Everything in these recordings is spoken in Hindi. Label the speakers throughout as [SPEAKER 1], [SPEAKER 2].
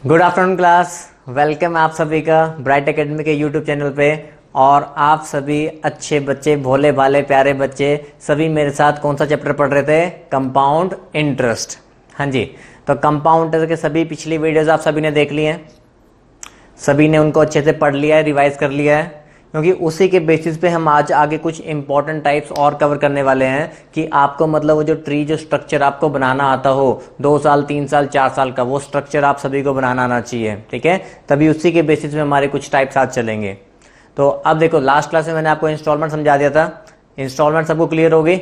[SPEAKER 1] Good afternoon class. वेलकम आप सभी का ब्राइट एकेडमी के यूट्यूब चैनल पे। और आप सभी अच्छे बच्चे, भोले भाले प्यारे बच्चे सभी मेरे साथ कौन सा चैप्टर पढ़ रहे थे? Compound interest. हाँ जी, तो कंपाउंड इंटरेस्ट के सभी पिछली वीडियोस आप सभी ने देख ली हैं, सभी ने उनको अच्छे से पढ़ लिया है, रिवाइज कर लिया है, क्योंकि उसी के बेसिस पे हम आज आगे कुछ इंपॉर्टेंट टाइप्स और कवर करने वाले हैं कि आपको मतलब वो जो ट्री जो स्ट्रक्चर आपको बनाना आता हो 2 साल 3 साल 4 साल का, वो स्ट्रक्चर आप सभी को बनाना आना चाहिए। ठीक है, तभी उसी के बेसिस पे हमारे कुछ टाइप्स आज चलेंगे। तो अब देखो, लास्ट क्लास में मैंने आपको इंस्टॉलमेंट समझा दिया था। इंस्टॉलमेंट सबको क्लियर होगी?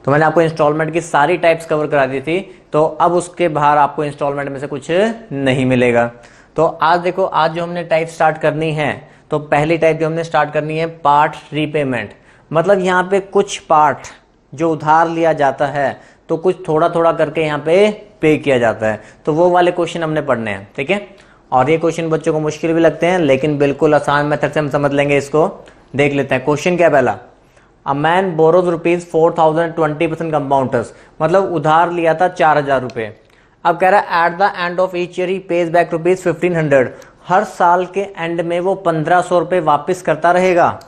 [SPEAKER 1] तो मैंने आपको इंस्टॉलमेंट की सारी टाइप्स कवर करा दी थी, तो अब उसके बाहर आपको इंस्टॉलमेंट में से कुछ नहीं मिलेगा। तो आज देखो, आज जो हमने टाइप स्टार्ट करनी है, तो पहली टाइप जो हमने स्टार्ट करनी है पार्ट रीपेमेंट। मतलब यहाँ पे कुछ पार्ट जो उधार लिया जाता है तो कुछ थोड़ा थोड़ा करके यहाँ पे किया जाता है, तो वो वाले क्वेश्चन हमने पढ़ने हैं। ठीक है, और ये क्वेश्चन बच्चों को मुश्किल भी लगते हैं, लेकिन बिल्कुल आसान मेथड से हम समझ लेंगे इसको। देख लेते हैं क्वेश्चन क्या पहला। अ मैन बोरोज ₹4,000 20% कंपाउंडर्स, मतलब उधार लिया था 4,000 रुपए। अब कह रहा है at the end of each year he page back ₹1,500, हर साल के एंड में वो 1,500 रुपए वापिस करता रहेगा।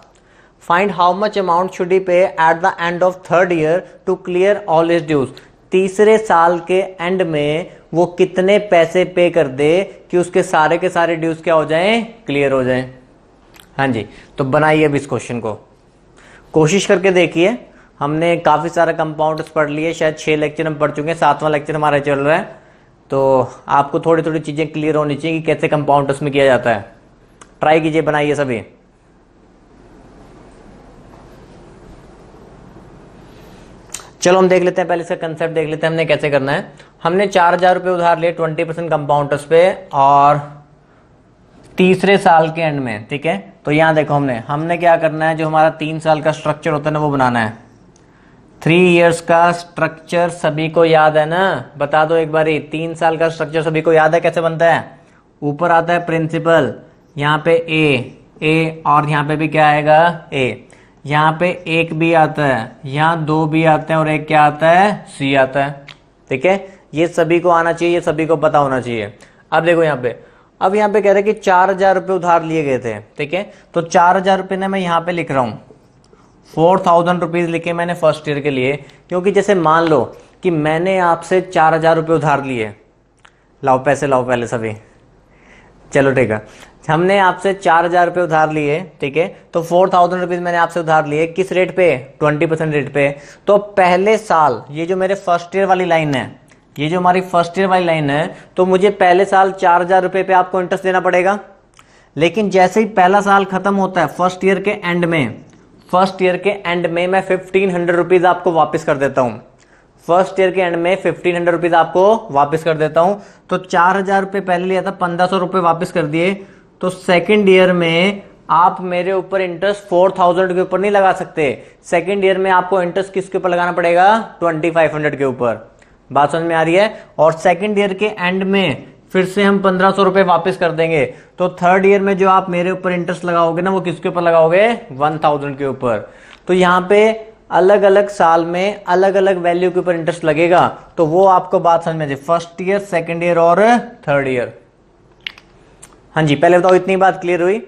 [SPEAKER 1] Find how much amount should he pay at the end of third year to clear all his dues, तीसरे साल के एंड में वो कितने पैसे पे कर दे कि उसके सारे के सारे ड्यूज क्या हो जाएं? क्लियर हो जाएं। हाँ जी, तो बनाइए अब इस क्वेश्चन को, कोशिश करके देखिए। हमने काफी सारा कंपाउंड्स पढ़ लिए, शायद 6 लेक्चर हम पढ़ चुके हैं, 7वां लेक्चर हमारा चल रहा है, तो आपको थोड़ी थोड़ी चीजें क्लियर होनी चाहिए कि कैसे कंपाउंड्स में किया जाता है। ट्राई कीजिए, बनाइए सभी। चलो हम देख लेते हैं, पहले इसका कंसेप्ट देख लेते हैं हमने कैसे करना है। हमने 4,000 रुपए उधार लिए 20% कंपाउंडर्स पे, और तीसरे साल के एंड में। ठीक है, तो यहां देखो हमने क्या करना है, जो हमारा 3 साल का स्ट्रक्चर होता है ना, वो बनाना है। 3 इयर्स का स्ट्रक्चर सभी को याद है ना? बता दो एक बार ही, 3 साल का स्ट्रक्चर सभी को याद है कैसे बनता है? ऊपर आता है प्रिंसिपल, यहाँ पे ए, और यहाँ पे भी क्या आएगा? ए। यहाँ पे 1 भी आता है, यहाँ 2 भी आते हैं, और एक क्या आता है? सी आता है। ठीक है, ये सभी को आना चाहिए, ये सभी को पता होना चाहिए। अब देखो यहाँ पे, अब यहाँ पे कह रहे हैं कि 4,000 रुपए उधार लिए गए थे। ठीक है, तो 4,000 रुपए ना मैं यहाँ पे लिख रहा हूँ, 4,000 रुपीज लिखे मैंने फर्स्ट ईयर के लिए, क्योंकि जैसे मान लो कि मैंने आपसे 4,000 रुपए उधार लिए। लाओ पैसे लाओ पहले सभी। चलो ठीक है, हमने आपसे 4,000 रुपए उधार लिए। ठीक है, तो 4,000 रुपीज मैंने आपसे उधार लिए, किस रेट पे? 20% रेट पे। तो पहले साल, ये जो मेरे फर्स्ट ईयर वाली लाइन है, ये जो हमारी फर्स्ट ईयर वाली लाइन है, तो मुझे पहले साल 4,000 रुपए पे आपको इंटरेस्ट देना पड़ेगा। लेकिन जैसे ही पहला साल खत्म होता है, फर्स्ट ईयर के एंड में मैं 1,500 रुपीज आपको वापस कर देता हूं। फर्स्ट ईयर के एंड में 1,500 रुपीज आपको वापस कर देता हूं। तो 4,000 रुपए पहले लिया था, 1,500 रुपए वापस कर दिए। तो सेकंड ईयर में आप मेरे ऊपर इंटरेस्ट 4,000 के ऊपर नहीं लगा सकते। सेकंड ईयर में आपको इंटरेस्ट किसके ऊपर लगाना पड़ेगा? 2,500 के ऊपर। बात समझ में आ रही है? और सेकंड ईयर के एंड में फिर से हम 1,500 रुपए वापस कर देंगे। तो थर्ड ईयर में जो आप मेरे ऊपर इंटरेस्ट लगाओगे ना, वो किसके ऊपर लगाओगे? 1,000 के ऊपर। तो यहाँ पे अलग अलग साल में अलग अलग वैल्यू के ऊपर इंटरेस्ट लगेगा, तो वो आपको बात समझ में आ जाए। फर्स्ट ईयर, सेकेंड ईयर और थर्ड ईयर। हाँ जी, पहले बताओ इतनी बात क्लियर हुई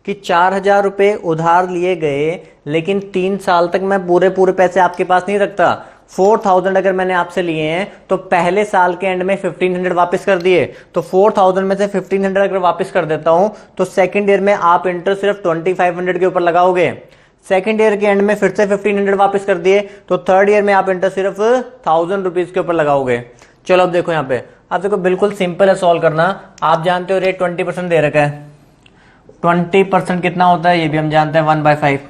[SPEAKER 1] कि 4,000 रुपए उधार लिए गए, लेकिन 3 साल तक मैं पूरे पैसे आपके पास नहीं रखता। 4,000 अगर मैंने आपसे लिए हैं, तो पहले साल के एंड में 1,500 वापस कर दिए। तो 4,000 में से 1,500 अगर वापस कर देता हूं, तो सेकंड ईयर में आप इंटरेस्ट सिर्फ 2,500 के ऊपर लगाओगे। सेकंड ईयर के एंड में फिर से 1,500 वापस कर दिए, तो थर्ड ईयर में आप इंटरेस्ट सिर्फ 1,000 रुपीज के ऊपर लगाओगे। चलो अब देखो यहाँ पे, अब देखो बिल्कुल सिंपल है सॉल्व करना। आप जानते हो रेट 20% दे रखा है। 20% कितना होता है ये भी हम जानते हैं, 1/5।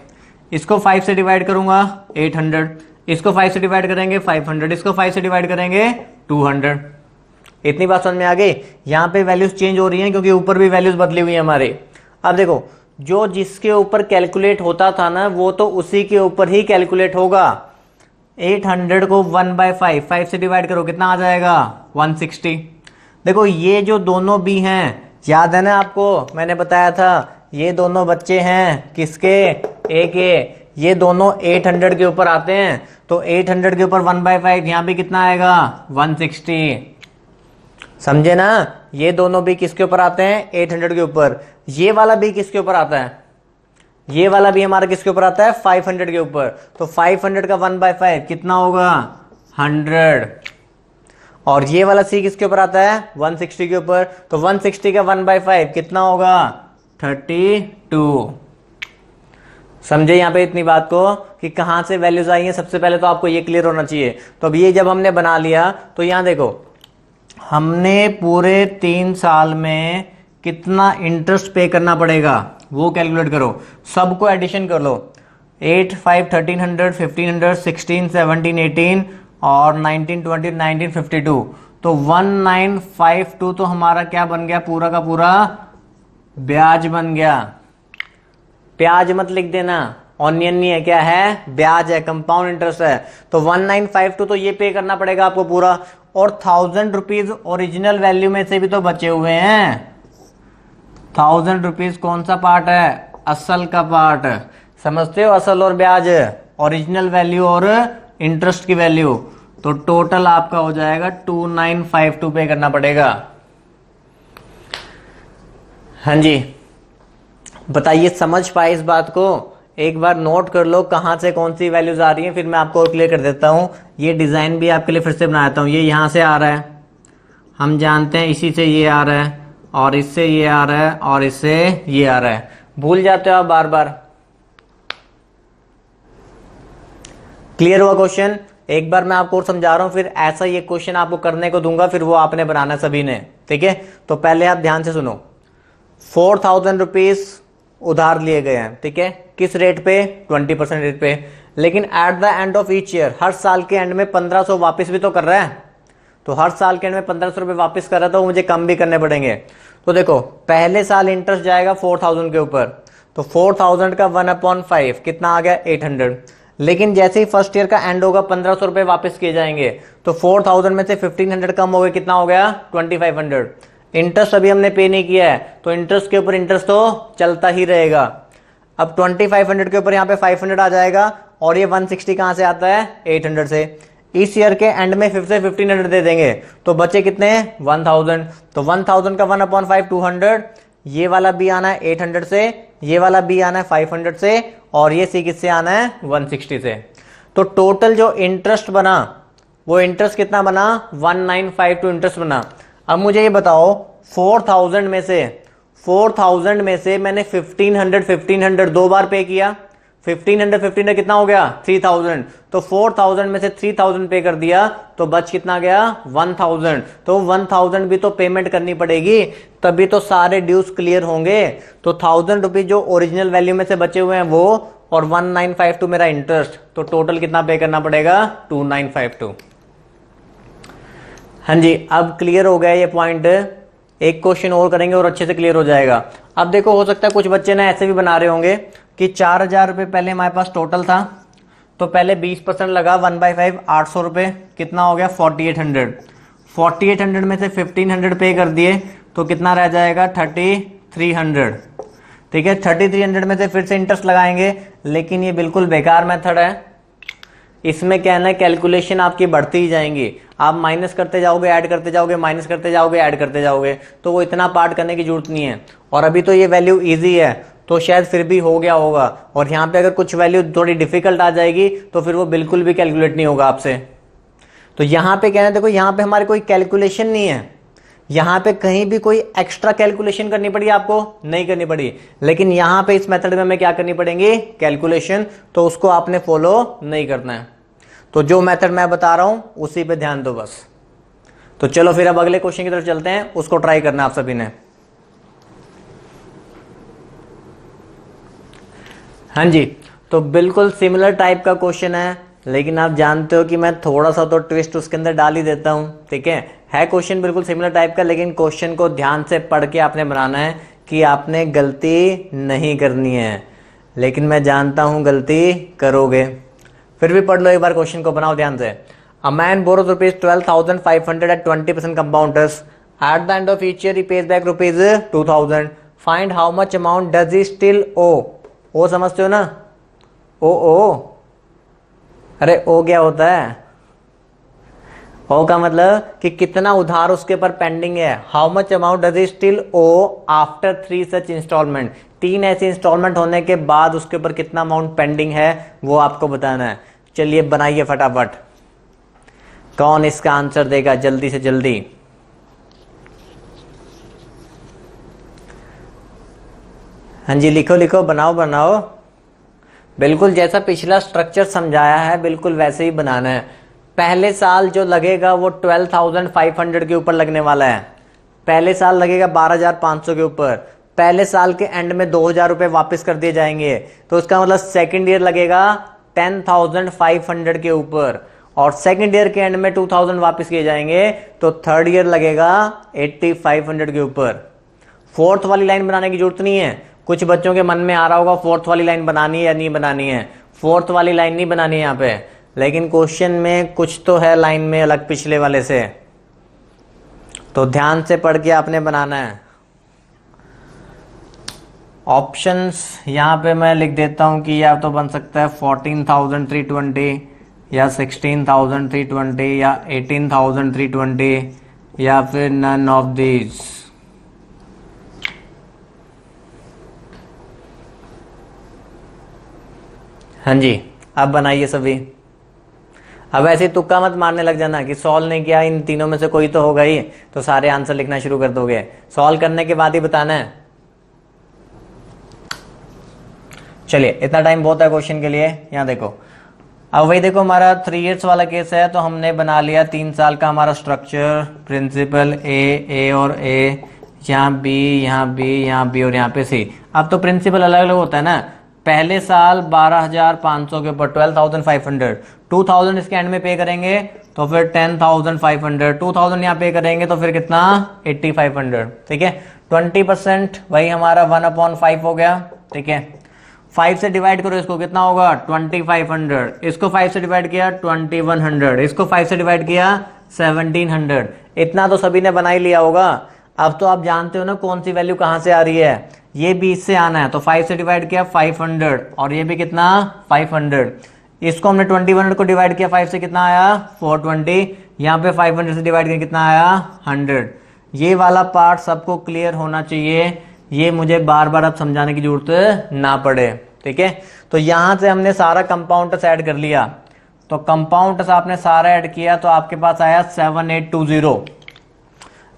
[SPEAKER 1] इसको 5 से डिवाइड करूंगा 800, इसको 5 से डिवाइड करेंगे 500, इसको 5 से डिवाइड करेंगे 200। इतनी बात समझ में आ गई? यहाँ पे वैल्यूज चेंज हो रही हैं क्योंकि ऊपर भी वैल्यूज बदली हुई है हमारे। अब देखो, जो जिसके ऊपर कैलकुलेट होता था ना, वो तो उसी के ऊपर ही कैलकुलेट होगा। 800 को 1/5, 5 से डिवाइड करो, कितना आ जाएगा? 160। देखो ये जो दोनों भी हैं, याद है ना आपको, मैंने बताया था ये दोनों बच्चे हैं किसके? ए के। ये दोनों 800 के ऊपर आते हैं, तो 800 के ऊपर 1/5, यहां भी कितना आएगा? 160। समझे ना? ये दोनों भी किसके ऊपर आते हैं? 800 के ऊपर। ये वाला भी किसके ऊपर आता है? ये वाला भी हमारा किसके ऊपर आता है? 500 के ऊपर। तो 500 का 1/5 कितना होगा? 100। और ये वाला सी किसके ऊपर आता है? 160 के ऊपर। तो 160 का 1/5 कितना होगा? 32। समझे यहाँ पे इतनी बात को कि कहाँ से वैल्यूज आई हैं? सबसे पहले तो आपको ये क्लियर होना चाहिए। तो अब ये जब हमने बना लिया तो यहाँ देखो, हमने पूरे 3 साल में कितना इंटरेस्ट पे करना पड़ेगा वो कैलकुलेट करो। सबको एडिशन कर लो। 8, 5, 1300, 1500, 16, 17, 18 और 19, 20, 19, 52। तो 1952 तो हमारा क्या बन गया? पूरा का पूरा ब्याज बन गया। प्याज मत लिख देना, ऑनियन नहीं है, क्या है? ब्याज है, कंपाउंड इंटरेस्ट है। तो 1952 तो ये पे करना पड़ेगा आपको पूरा। और 1000 रुपीज ओरिजिनल वैल्यू में से भी तो बचे हुए हैं। 1000 रुपीज कौन सा पार्ट है? असल का पार्ट। समझते हो? असल और ब्याज, ओरिजिनल वैल्यू और इंटरेस्ट की वैल्यू। तो टोटल आपका हो जाएगा 2952 पे करना पड़ेगा। हाँ जी, बताइए समझ पाए इस बात को? एक बार नोट कर लो कहां से कौन सी वैल्यूज आ रही हैं, फिर मैं आपको और क्लियर कर देता हूं। ये डिजाइन भी आपके लिए फिर से बनाता हूं। ये यहां से आ रहा है, हम जानते हैं, इसी से ये आ रहा है, और इससे ये आ रहा है, और इससे ये आ रहा है। भूल जाते हो आप बार बार। क्लियर हुआ क्वेश्चन? एक बार मैं आपको और समझा रहा हूं, फिर ऐसा ये क्वेश्चन आपको करने को दूंगा, फिर वो आपने बनाना सभी ने, ठीक है? तो पहले आप ध्यान से सुनो। 4000 रुपीज उधार लिए गए हैं, ठीक है? किस रेट पे? 20% रेट पे। लेकिन at the end of each year, हर साल के एंड में 1500 वापस भी तो कर रहा है। तो हर साल के एंड में 1500 रुपए वापस कर रहा है, तो मुझे कम भी करने पड़ेंगे। तो देखो, पहले साल इंटरेस्ट जाएगा 4000 के ऊपर। तो 4000 का 1/5 कितना आ गया? 800। लेकिन जैसे ही फर्स्ट ईयर का एंड होगा 1500 रुपए वापस किए जाएंगे। तो 4000 में से 1500 कम हो गया, कितना हो गया? 2500। इंटरेस्ट अभी हमने पे नहीं किया है, तो इंटरेस्ट के ऊपर इंटरेस्ट तो चलता ही रहेगा। अब 2500 के ऊपर यहाँ पे 500 आ जाएगा, और ये 160 कहां से आता है? 800 से। इस ईयर के एंड में फिर से 1500 दे देंगे, तो बचे कितने? 1000। तो 1000 का 1/5 200। ये वाला भी आना है 800 से, ये वाला भी आना है 500 से, और ये सी किससे आना है? 160 से। तो टोटल जो इंटरेस्ट बना, वो इंटरेस्ट कितना बना? 1952 इंटरेस्ट बना। अब मुझे ये बताओ, 4000 में से मैंने 1500 दो बार पे किया। 1500 कितना हो गया? 3000। तो 4000 में से 3000 पे कर दिया, तो बच कितना गया? 1000। तो 1000 भी तो पेमेंट करनी पड़ेगी, तभी तो सारे ड्यूज क्लियर होंगे। तो 1000 रुपीज जो ओरिजिनल वैल्यू में से बचे हुए हैं वो, और 1952 मेरा इंटरेस्ट, तो टोटल कितना पे करना पड़ेगा? 2952। हाँ जी, अब क्लियर हो गया ये पॉइंट। एक क्वेश्चन और करेंगे और अच्छे से क्लियर हो जाएगा। अब देखो, हो सकता है कुछ बच्चे ना ऐसे भी बना रहे होंगे कि 4000 रुपये पहले हमारे पास टोटल था, तो पहले 20% लगा 1/5 800 रुपये, कितना हो गया? 4800। 4800 में से 1500 पे कर दिए, तो कितना रह जाएगा? 3300। ठीक है, 3300 में से फिर से इंटरेस्ट लगाएंगे, लेकिन ये बिल्कुल बेकार मेथड है। इसमें क्या है ना, कैलकुलेशन आपकी बढ़ती ही जाएंगी। आप माइनस करते जाओगे, ऐड करते जाओगे, माइनस करते जाओगे, ऐड करते जाओगे, तो वो इतना पार्ट करने की जरूरत नहीं है। और अभी तो ये वैल्यू इजी है, तो शायद फिर भी हो गया होगा। और यहाँ पे अगर कुछ वैल्यू थोड़ी डिफिकल्ट आ जाएगी, तो फिर वो बिल्कुल भी कैलकुलेट नहीं होगा आपसे। तो यहाँ पे क्या है, देखो यहाँ पे हमारी कोई कैलकुलेशन नहीं है, यहाँ पे कहीं भी कोई एक्स्ट्रा कैलकुलेशन करनी पड़ी आपको? नहीं करनी पड़ी। लेकिन यहाँ पे इस मेथड में हमें क्या करनी पड़ेगी? कैलकुलेशन। तो उसको आपने फॉलो नहीं करना है। तो जो मेथड मैं बता रहा हूं उसी पे ध्यान दो बस। तो चलो फिर अब अगले क्वेश्चन की तरफ चलते हैं, उसको ट्राई करना है आप सभी ने। हाँ जी, तो बिल्कुल सिमिलर टाइप का क्वेश्चन है, लेकिन आप जानते हो कि मैं थोड़ा सा तो ट्विस्ट उसके अंदर डाल ही देता हूं। ठीक है क्वेश्चन बिल्कुल सिमिलर टाइप का, लेकिन क्वेश्चन को ध्यान से पढ़ के आपने बनाना है कि आपने गलती नहीं करनी है। लेकिन मैं जानता हूं गलती करोगे, फिर भी पढ़ लो एक बार, क्वेश्चन को बनाओ ध्यान से। A man borrows rupees 12,500 at 20% compound interest. At the end of each year he pays back rupees 2000. Find how much amount does he still owe. ओ समझते हो ना? ओ अरे ओ क्या होता है? ओ का मतलब कि कितना उधार उसके ऊपर पेंडिंग है। How much amount does he still owe after 3 such instalment, 3 ऐसी इंस्टॉलमेंट होने के बाद उसके ऊपर कितना अमाउंट पेंडिंग है वो आपको बताना है। चलिए बनाइए फटाफट, कौन इसका आंसर देगा जल्दी से जल्दी। हाँ जी लिखो लिखो, बनाओ बनाओ, बिल्कुल जैसा पिछला स्ट्रक्चर समझाया है बिल्कुल वैसे ही बनाना है। पहले साल जो लगेगा वो 12,500 के ऊपर लगने वाला है। पहले साल लगेगा 12,500 के ऊपर। पहले साल के एंड में 2,000 रुपये वापस कर दिए जाएंगे, तो इसका मतलब सेकेंड ईयर लगेगा 10,500 के ऊपर, और सेकेंड ईयर के एंड में 2,000 वापस किए जाएंगे, तो थर्ड ईयर लगेगा 8,500 के ऊपर। फोर्थ वाली लाइन बनाने की जरूरत नहीं है। कुछ बच्चों के मन में आ रहा होगा फोर्थ वाली लाइन बनानी है या नहीं बनानी है। फोर्थ वाली लाइन नहीं बनानी है यहाँ पे, लेकिन क्वेश्चन में कुछ तो है लाइन में अलग पिछले वाले से, तो ध्यान से पढ़ के आपने बनाना है। ऑप्शंस यहाँ पे मैं लिख देता हूं कि या तो बन सकता है 14,320 या 16,320 या 18,320 या फिर नन ऑफ दीज। हाँ जी अब बनाइए सभी। अब ऐसे तुक्का मत मारने लग जाना कि सॉल्व नहीं किया, इन तीनों में से कोई तो होगा ही, तो सारे आंसर लिखना शुरू कर दोगे। सॉल्व करने के बाद ही बताना है। चलिए इतना टाइम बहुत है क्वेश्चन के लिए। यहाँ देखो, अब वही देखो हमारा 3 इयर्स वाला केस है, तो हमने बना लिया 3 साल का हमारा स्ट्रक्चर। प्रिंसिपल ए और ए, यहाँ बी, यहाँ बी, यहाँ बी और यहाँ पे सी। अब तो प्रिंसिपल अलग अलग होता है ना। पहले साल 12,500 के ऊपर 12,500, 2,000 इसके एंड में पे करेंगे तो फिर 10,500, 2,000 यहाँ पे करेंगे तो फिर कितना 8,500। ठीक है, 20% वही हमारा 1/5 हो गया। ठीक है, 5 से डिवाइड करो इसको, कितना होगा 2,500। इसको 5 से डिवाइड किया 2,100, इसको 5 से डिवाइड किया 1,700। इतना तो सभी ने बना ही लिया होगा। अब तो आप जानते हो ना कौन सी वैल्यू कहां से आ रही है। ये भी इससे आना है, तो 5 से डिवाइड किया 500, और ये भी कितना 500। इसको हमने 2,100 को डिवाइड किया 5 से, कितना आया 420। यहाँ पे 500 से डिवाइड किया कितना आया 100। ये वाला पार्ट सबको क्लियर होना चाहिए, ये मुझे बार बार अब समझाने की जरूरत ना पड़े। ठीक है, तो यहां से हमने सारा कंपाउंड्स ऐड कर लिया, तो कंपाउंड्स आपने सारा ऐड किया तो आपके पास आया 7820।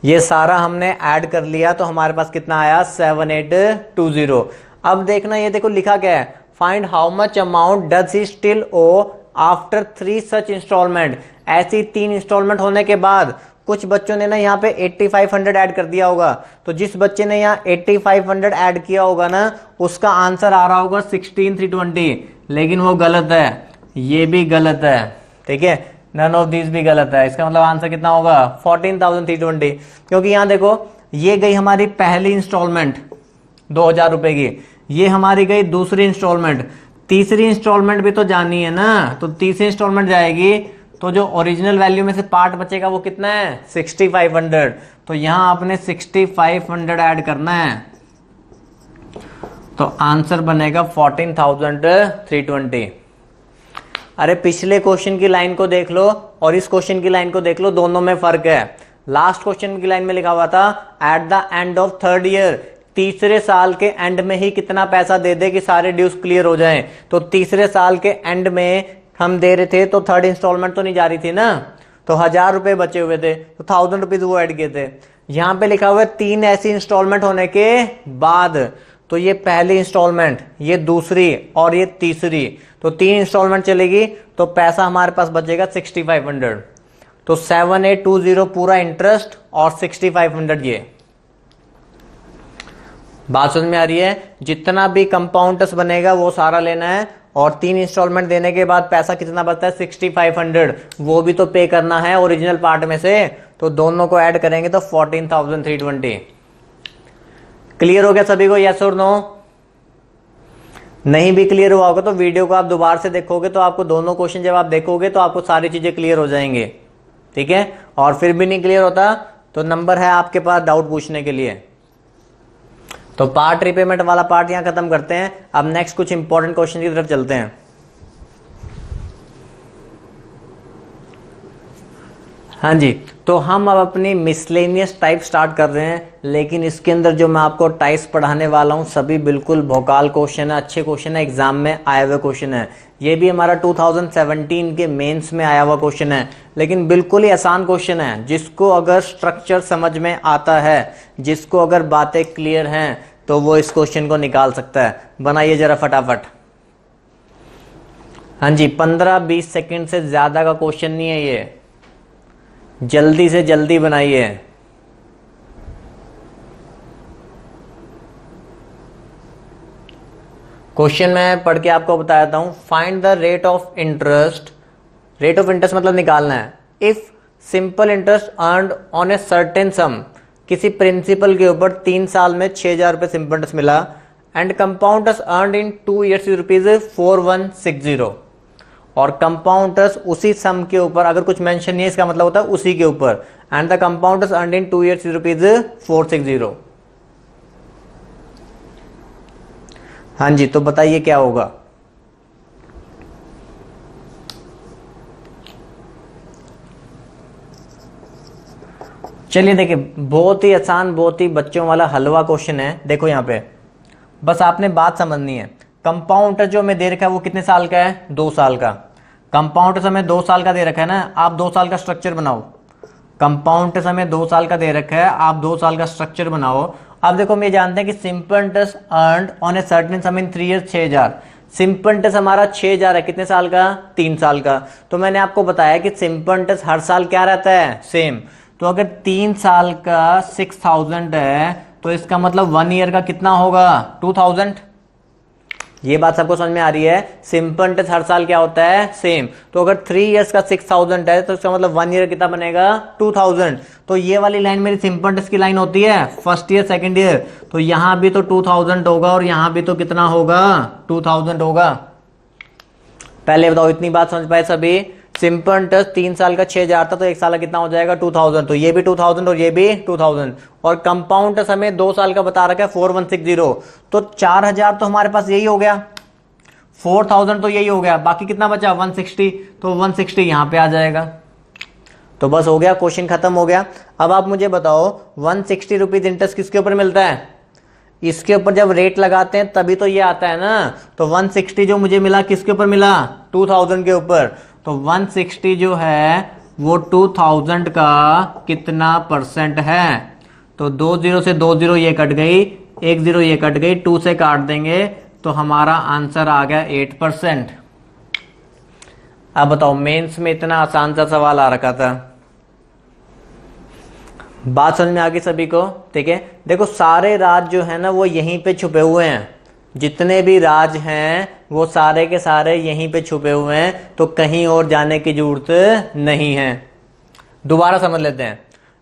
[SPEAKER 1] ये सारा हमने ऐड कर लिया तो हमारे पास कितना आया 7820। अब देखना, ये देखो लिखा क्या है, find how much amount does he still owe after 3 such instalment. ऐसी 3 इंस्टॉलमेंट होने के बाद कुछ बच्चों ने ना यहाँ पे 8,500 ऐड कर दिया होगा, तो जिस बच्चे ने यहाँ 8,500 ऐड किया होगा ना उसका आंसर आ रहा होगा 16,320, लेकिन वो गलत है, ये भी गलत है। ठीक है, नन ऑफ दिस भी गलत है। इसका मतलब आंसर कितना होगा 14,320, क्योंकि यहाँ देखो ये गई हमारी पहली इंस्टॉलमेंट 2,000 रुपए की, ये हमारी गई दूसरी इंस्टॉलमेंट, तीसरी इंस्टॉलमेंट भी तो जानी है ना, तो तीसरी इंस्टॉलमेंट जाएगी तो जो ओरिजिनल वैल्यू में से पार्ट बचेगा वो कितना है 6,500। तो यहां आपने 6,500 ऐड करना है, तो आंसर बनेगा 14,320। अरे पिछले क्वेश्चन की लाइन को देख लो और इस क्वेश्चन की लाइन को देख लो, दोनों में फर्क है। लास्ट क्वेश्चन की लाइन में लिखा हुआ था eight the end of third year, तीसरे साल के एंड में ही कितना पैसा दे दे कि सारे ड्यूज क्लियर हो जाएं। तो तीसरे साल के एंड में हम दे रहे थे तो थर्ड इंस्टॉलमेंट तो नहीं जा रही थी ना, तो 1,000 रुपए बचे हुए थे, तो 1,000 रुपीज वो ऐड किए थे। यहां पे लिखा हुआ है 3 ऐसी इंस्टॉलमेंट होने के बाद, तो ये पहली इंस्टॉलमेंट, ये दूसरी और ये तीसरी, तो 3 इंस्टॉलमेंट चलेगी तो पैसा हमारे पास बचेगा 6,500। तो 7820 पूरा इंटरेस्ट और 6,500 ये। बात समझ में आ रही है? जितना भी कंपाउंड्स बनेगा वो सारा लेना है, और 3 इंस्टॉलमेंट देने के बाद पैसा कितना बचता है 6,500, वो भी तो पे करना है ओरिजिनल पार्ट में से, तो दोनों को ऐड करेंगे तो 14,320। क्लियर हो गया सभी को, यस और नो? नहीं भी क्लियर हुआ होगा तो वीडियो को आप दोबारा से देखोगे तो आपको दोनों क्वेश्चन जब आप देखोगे तो आपको सारी चीजें क्लियर हो जाएंगे। ठीक है, और फिर भी नहीं क्लियर होता तो नंबर है आपके पास डाउट पूछने के लिए। तो पार्ट रिपेमेंट वाला पार्ट यहां खत्म करते हैं। अब नेक्स्ट कुछ इंपॉर्टेंट क्वेश्चन की तरफ चलते हैं। हाँ जी, तो हम अब अपनी मिसलेनियस टाइप स्टार्ट कर रहे हैं, लेकिन इसके अंदर जो मैं आपको टाइप्स पढ़ाने वाला हूँ सभी बिल्कुल भोकाल क्वेश्चन है, अच्छे क्वेश्चन है, एग्जाम में आए हुए क्वेश्चन है। ये भी हमारा 2017 के मेंस में आया हुआ क्वेश्चन है, लेकिन बिल्कुल ही आसान क्वेश्चन है। जिसको अगर स्ट्रक्चर समझ में आता है, जिसको अगर बातें क्लियर हैं, तो वो इस क्वेश्चन को निकाल सकता है। बनाइए जरा फटाफट। हाँ जी, 15-20 सेकंड से ज्यादा का क्वेश्चन नहीं है ये, जल्दी से जल्दी बनाइए। क्वेश्चन मैं पढ़ के आपको बताता हूं। Find the rate of interest, rate of interest मतलब निकालना है। If simple interest earned on a certain सम, किसी प्रिंसिपल के ऊपर 3 साल में 6,000 रुपए सिंपल इंटरेस्ट मिला, and compound interest earned in 2 years ₹4160, और कंपाउंड इंटरेस्ट उसी सम के ऊपर, अगर कुछ मेंशन नहीं है इसका मतलब होता है उसी के ऊपर, and the compound interest earned in 2 years ₹460। हाँ जी, तो बताइए क्या होगा। चलिए देखिए, बहुत ही आसान, बहुत ही बच्चों वाला हलवा क्वेश्चन है। देखो यहाँ पे बस आपने बात समझनी है। कंपाउंड जो हमें दे रखा है वो कितने साल का है? 2 साल का। कंपाउंड हमें 2 साल का दे रखा है ना, आप 2 साल का स्ट्रक्चर बनाओ। कंपाउंड हमें 2 साल का दे रखा है, आप 2 साल का स्ट्रक्चर बनाओ। अब देखो, हम ये जानते हैं कि simple interest earned on a certain some in 3 years 6,000। Simple interest हमारा 6,000 है, कितने साल का? 3 साल का। तो मैंने आपको बताया कि सिंपल इंटरेस्ट हर साल क्या रहता है? सेम। तो अगर 3 साल का 6,000 है, तो इसका मतलब 1 year का कितना होगा? 2,000। ये बात सबको समझ में आ रही है? सिंपल इंटरेस्ट हर साल क्या होता है? सेम। तो अगर 3 years का 6,000 है, तो इसका मतलब 1 year कितना बनेगा? 2,000। तो ये वाली लाइन मेरी सिंपल इंटरेस्ट की लाइन होती है, फर्स्ट ईयर सेकंड ईयर। तो यहां भी तो 2,000 होगा, और यहां भी तो कितना होगा? 2,000 होगा। पहले बताओ, इतनी बात समझ पाए सभी? सिंपल इंटरेस्ट 3 साल का 6,000 था, तो 1 साल का कितना हो जाएगा? 2,000। तो ये भी 2,000 और ये भी 2,000। और कंपाउंड इंटरेस्ट हमें 2 साल का बता रखा है 4160। तो 4,000 तो हमारे पास यही हो गया, 4,000 तो यही हो गया, बाकी कितना बचा? 160। तो 160 यहां पे आ जाएगा। तो बस हो गया, क्वेश्चन खत्म हो गया। अब आप मुझे बताओ, 160 रुपीज इंटरेस्ट किसके ऊपर मिलता है? इसके ऊपर जब रेट लगाते हैं तभी तो ये आता है ना। तो 160 जो मुझे मिला किसके ऊपर मिला? 2,000 के ऊपर। तो 160 जो है वो 2,000 का कितना परसेंट है? तो 2 0 से 2 0 ये कट गई, 1 0 ये कट गई, 2 से काट देंगे, तो हमारा आंसर आ गया 8%। अब बताओ, मेंस में इतना आसान सा सवाल आ रखा था। बात समझ में आ गई सभी को? ठीक है, देखो सारे राज जो है ना वो यहीं पे छुपे हुए हैं। जितने भी राज हैं वो सारे के सारे यहीं पे छुपे हुए हैं, तो कहीं और जाने की जरूरत नहीं है। दोबारा समझ लेते हैं।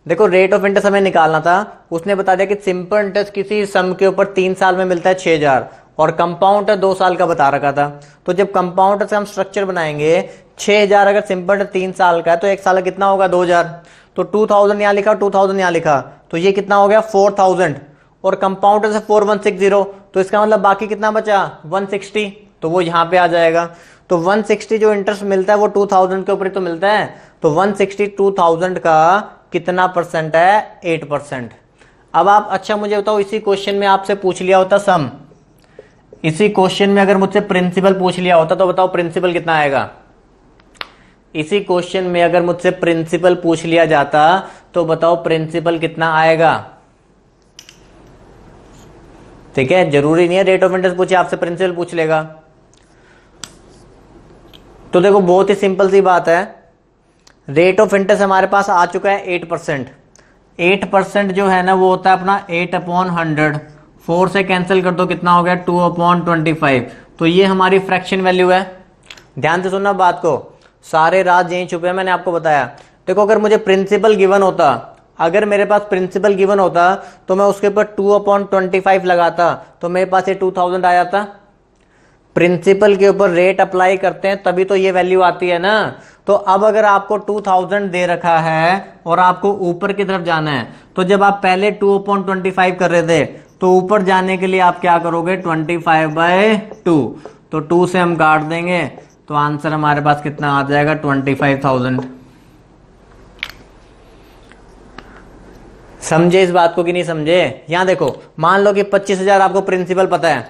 [SPEAKER 1] देखो, रेट ऑफ इंटरेस्ट हमें निकालना था, उसने बता दिया कि सिंपल इंटरेस्ट किसी सम के ऊपर 3 साल में मिलता है 6,000, और कंपाउंड 2 साल का बता रखा था। तो जब कंपाउंड से हम स्ट्रक्चर बनाएंगे, 6,000 अगर सिंपल 3 साल का है, तो 1 साल का कितना होगा? 2,000। तो 2,000 यहां लिखा, 2,000 यहां लिखा, तो ये कितना हो गया? 4,000। और कंपाउंड से 4160, तो इसका मतलब बाकी कितना बचा? 160। तो वो यहां पे आ जाएगा। तो 160 जो इंटरेस्ट मिलता है वो 2,000 के ऊपर तो मिलता है। तो 160 2,000 का कितना परसेंट है? 8%। अब आप अच्छा मुझे बताओ, इसी क्वेश्चन में आपसे पूछ लिया होता सम, इसी क्वेश्चन में अगर मुझसे प्रिंसिपल पूछ लिया होता, तो बताओ प्रिंसिपल कितना आएगा? इसी क्वेश्चन में अगर मुझसे प्रिंसिपल पूछ लिया जाता, तो बताओ प्रिंसिपल कितना आएगा? ठीक है, जरूरी नहीं है रेट ऑफ इंटरेस्ट पूछे, आपसे प्रिंसिपल पूछ लेगा। तो देखो, बहुत ही सिंपल सी बात है। रेट ऑफ इंटरेस्ट हमारे पास आ चुका है 8%। 8% जो है ना वो होता है अपना 8/100। 4 से कैंसिल कर दो, कितना हो गया? 2/25। तो ये हमारी फ्रैक्शन वैल्यू है। ध्यान से सुनना बात को, सारे राज यहीं छुपे हैं, मैंने आपको बताया। देखो, अगर मुझे प्रिंसिपल गिवन होता, अगर मेरे पास प्रिंसिपल गिवन होता, तो मैं उसके ऊपर 2/25 लगाता, तो मेरे पास ये 2,000 आ जाता। प्रिंसिपल के ऊपर रेट अप्लाई करते हैं तभी तो ये वैल्यू आती है ना। तो अब अगर आपको 2,000 दे रखा है और आपको ऊपर की तरफ जाना है, तो जब आप पहले 2/25 कर रहे थे, तो ऊपर जाने के लिए आप क्या करोगे? 25/2। तो 2 से हम काट देंगे, तो आंसर हमारे पास कितना आ जाएगा? 25,000। समझे इस बात को कि नहीं समझे? यहां देखो, मान लो कि 25,000 आपको प्रिंसिपल पता है,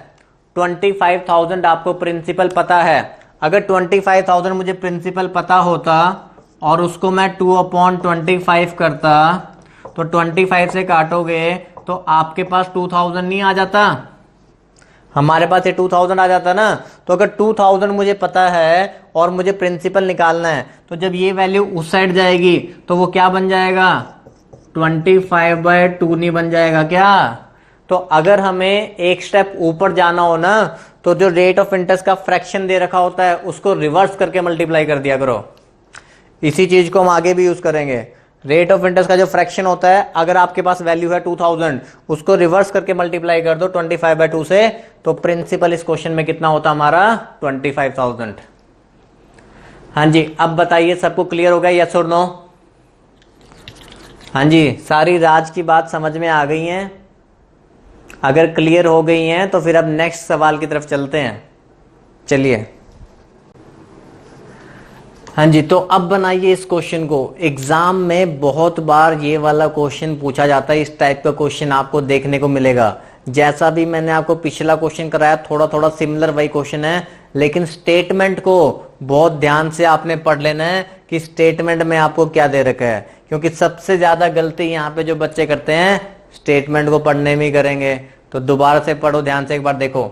[SPEAKER 1] 25,000 आपको प्रिंसिपल पता है। अगर 25,000 मुझे प्रिंसिपल पता होता और उसको मैं 2/25 करता, तो 25 से काटोगे तो आपके पास 2000 नहीं आ जाता? हमारे पास ये 2000 आ जाता ना। तो अगर 2000 मुझे पता है और मुझे प्रिंसिपल निकालना है, तो जब ये वैल्यू उस साइड जाएगी तो वो क्या बन जाएगा? 25/2 नहीं बन जाएगा क्या? तो अगर हमें एक स्टेप ऊपर जाना हो ना, तो जो रेट ऑफ इंटरेस्ट का फ्रैक्शन दे रखा होता है उसको रिवर्स करके मल्टीप्लाई कर दिया करो। इसी चीज को हम आगे भी यूज करेंगे। रेट ऑफ इंटरेस्ट का जो फ्रैक्शन होता है, अगर आपके पास वैल्यू है 2000, उसको रिवर्स करके मल्टीप्लाई कर दो 25/2 से, तो प्रिंसिपल इस क्वेश्चन में कितना होता हमारा? 25,000। हाँ जी, अब बताइए सबको क्लियर हो गया, यस और नो? हाँ जी, सारी राज की बात समझ में आ गई है? अगर क्लियर हो गई हैं तो फिर अब नेक्स्ट सवाल की तरफ चलते हैं। चलिए, हाँ जी, तो अब बनाइए इस क्वेश्चन को। एग्जाम में बहुत बार ये वाला क्वेश्चन पूछा जाता है, इस टाइप का क्वेश्चन आपको देखने को मिलेगा। जैसा भी मैंने आपको पिछला क्वेश्चन कराया, थोड़ा थोड़ा सिमिलर वही क्वेश्चन है, लेकिन स्टेटमेंट को बहुत ध्यान से आपने पढ़ लेना है कि स्टेटमेंट में आपको क्या दे रखा है, क्योंकि सबसे ज्यादा गलती यहाँ पे जो बच्चे करते हैं स्टेटमेंट को पढ़ने में ही करेंगे। तो दोबारा से पढ़ो ध्यान से एक बार, देखो।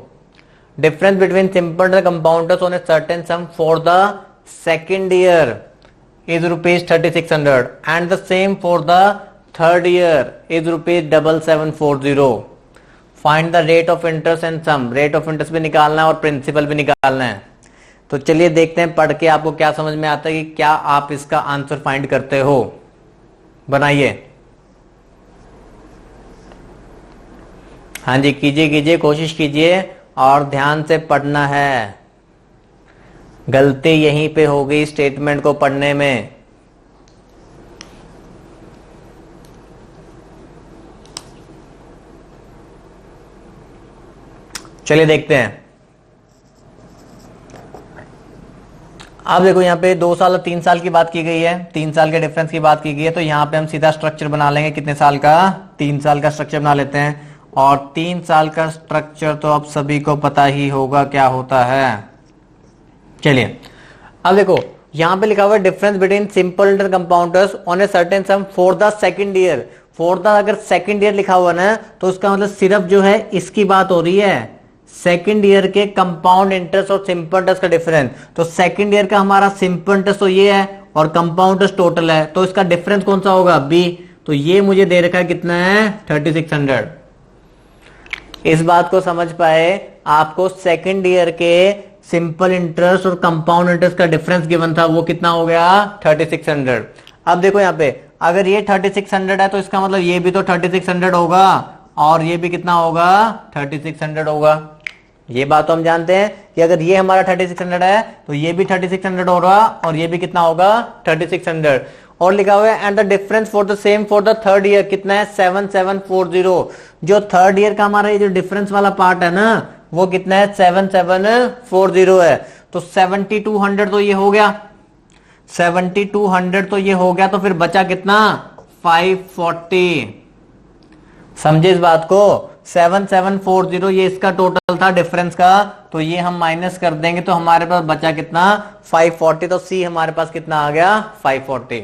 [SPEAKER 1] Difference between simple compounders on a certain some for the second year is rupees 3600 and the same for the third year is rupees 7740. Find the rate of interest and sum. rate of interest भी निकालना है और प्रिंसिपल भी निकालना है। तो चलिए देखते हैं पढ़ के आपको क्या समझ में आता है कि क्या आप इसका आंसर फाइंड करते हो। बनाइए, हाँ जी, कीजिए कीजिए, कोशिश कीजिए और ध्यान से पढ़ना है। गलती यहीं पे हो गई स्टेटमेंट को पढ़ने में। चलिए देखते हैं। अब देखो यहाँ पे 2 साल और 3 साल की बात की गई है, 3 साल के डिफरेंस की बात की गई है, तो यहाँ पे हम सीधा स्ट्रक्चर बना लेंगे। कितने साल का? 3 साल का स्ट्रक्चर बना लेते हैं। और 3 साल का स्ट्रक्चर तो आप सभी को पता ही होगा क्या होता है। चलिए, अब देखो यहां पे लिखा हुआ है difference between simple inter compounders on a certain some for the second year. For the अगर सेकंड ईयर लिखा हुआ ना, तो उसका मतलब सिर्फ जो है इसकी बात हो रही है, सेकंड ईयर के कंपाउंड इंटरेस्ट और सिंपल इंटरेस्ट का डिफरेंस। तो सेकंड ईयर का हमारा सिंपल इंटरेस्ट तो ये है और कंपाउंड इंटरेस्ट टोटल है, तो इसका डिफरेंस कौन सा होगा? बी। तो ये मुझे दे रखा है कितना है? 3600। इस बात को समझ पाए? आपको सेकंड ईयर के सिंपल इंटरेस्ट और कंपाउंड इंटरेस्ट का डिफरेंस गिवन था, वो कितना हो गया? 3600। अब देखो यहाँ पे, अगर ये 3600 है तो इसका मतलब ये भी तो 3600 होगा और ये भी कितना होगा? 3600 होगा। ये बात तो हम जानते हैं कि अगर ये हमारा 3600 है तो ये भी 3600 होगा और ये भी कितना होगा? 3600। और लिखा हुआ है and the difference for the same for the third year कितना है? 7740। जो थर्ड ईयर का हमारा ये जो डिफरेंस वाला पार्ट है ना, वो कितना है? 7740 है। तो 7200 तो ये हो गया, 7200 तो ये हो गया, तो फिर बचा कितना? 540। समझे इस बात को? 7740 ये इसका टोटल था डिफरेंस का, तो ये हम माइनस कर देंगे तो हमारे पास बचा कितना? 540। तो सी हमारे पास कितना आ गया? 540।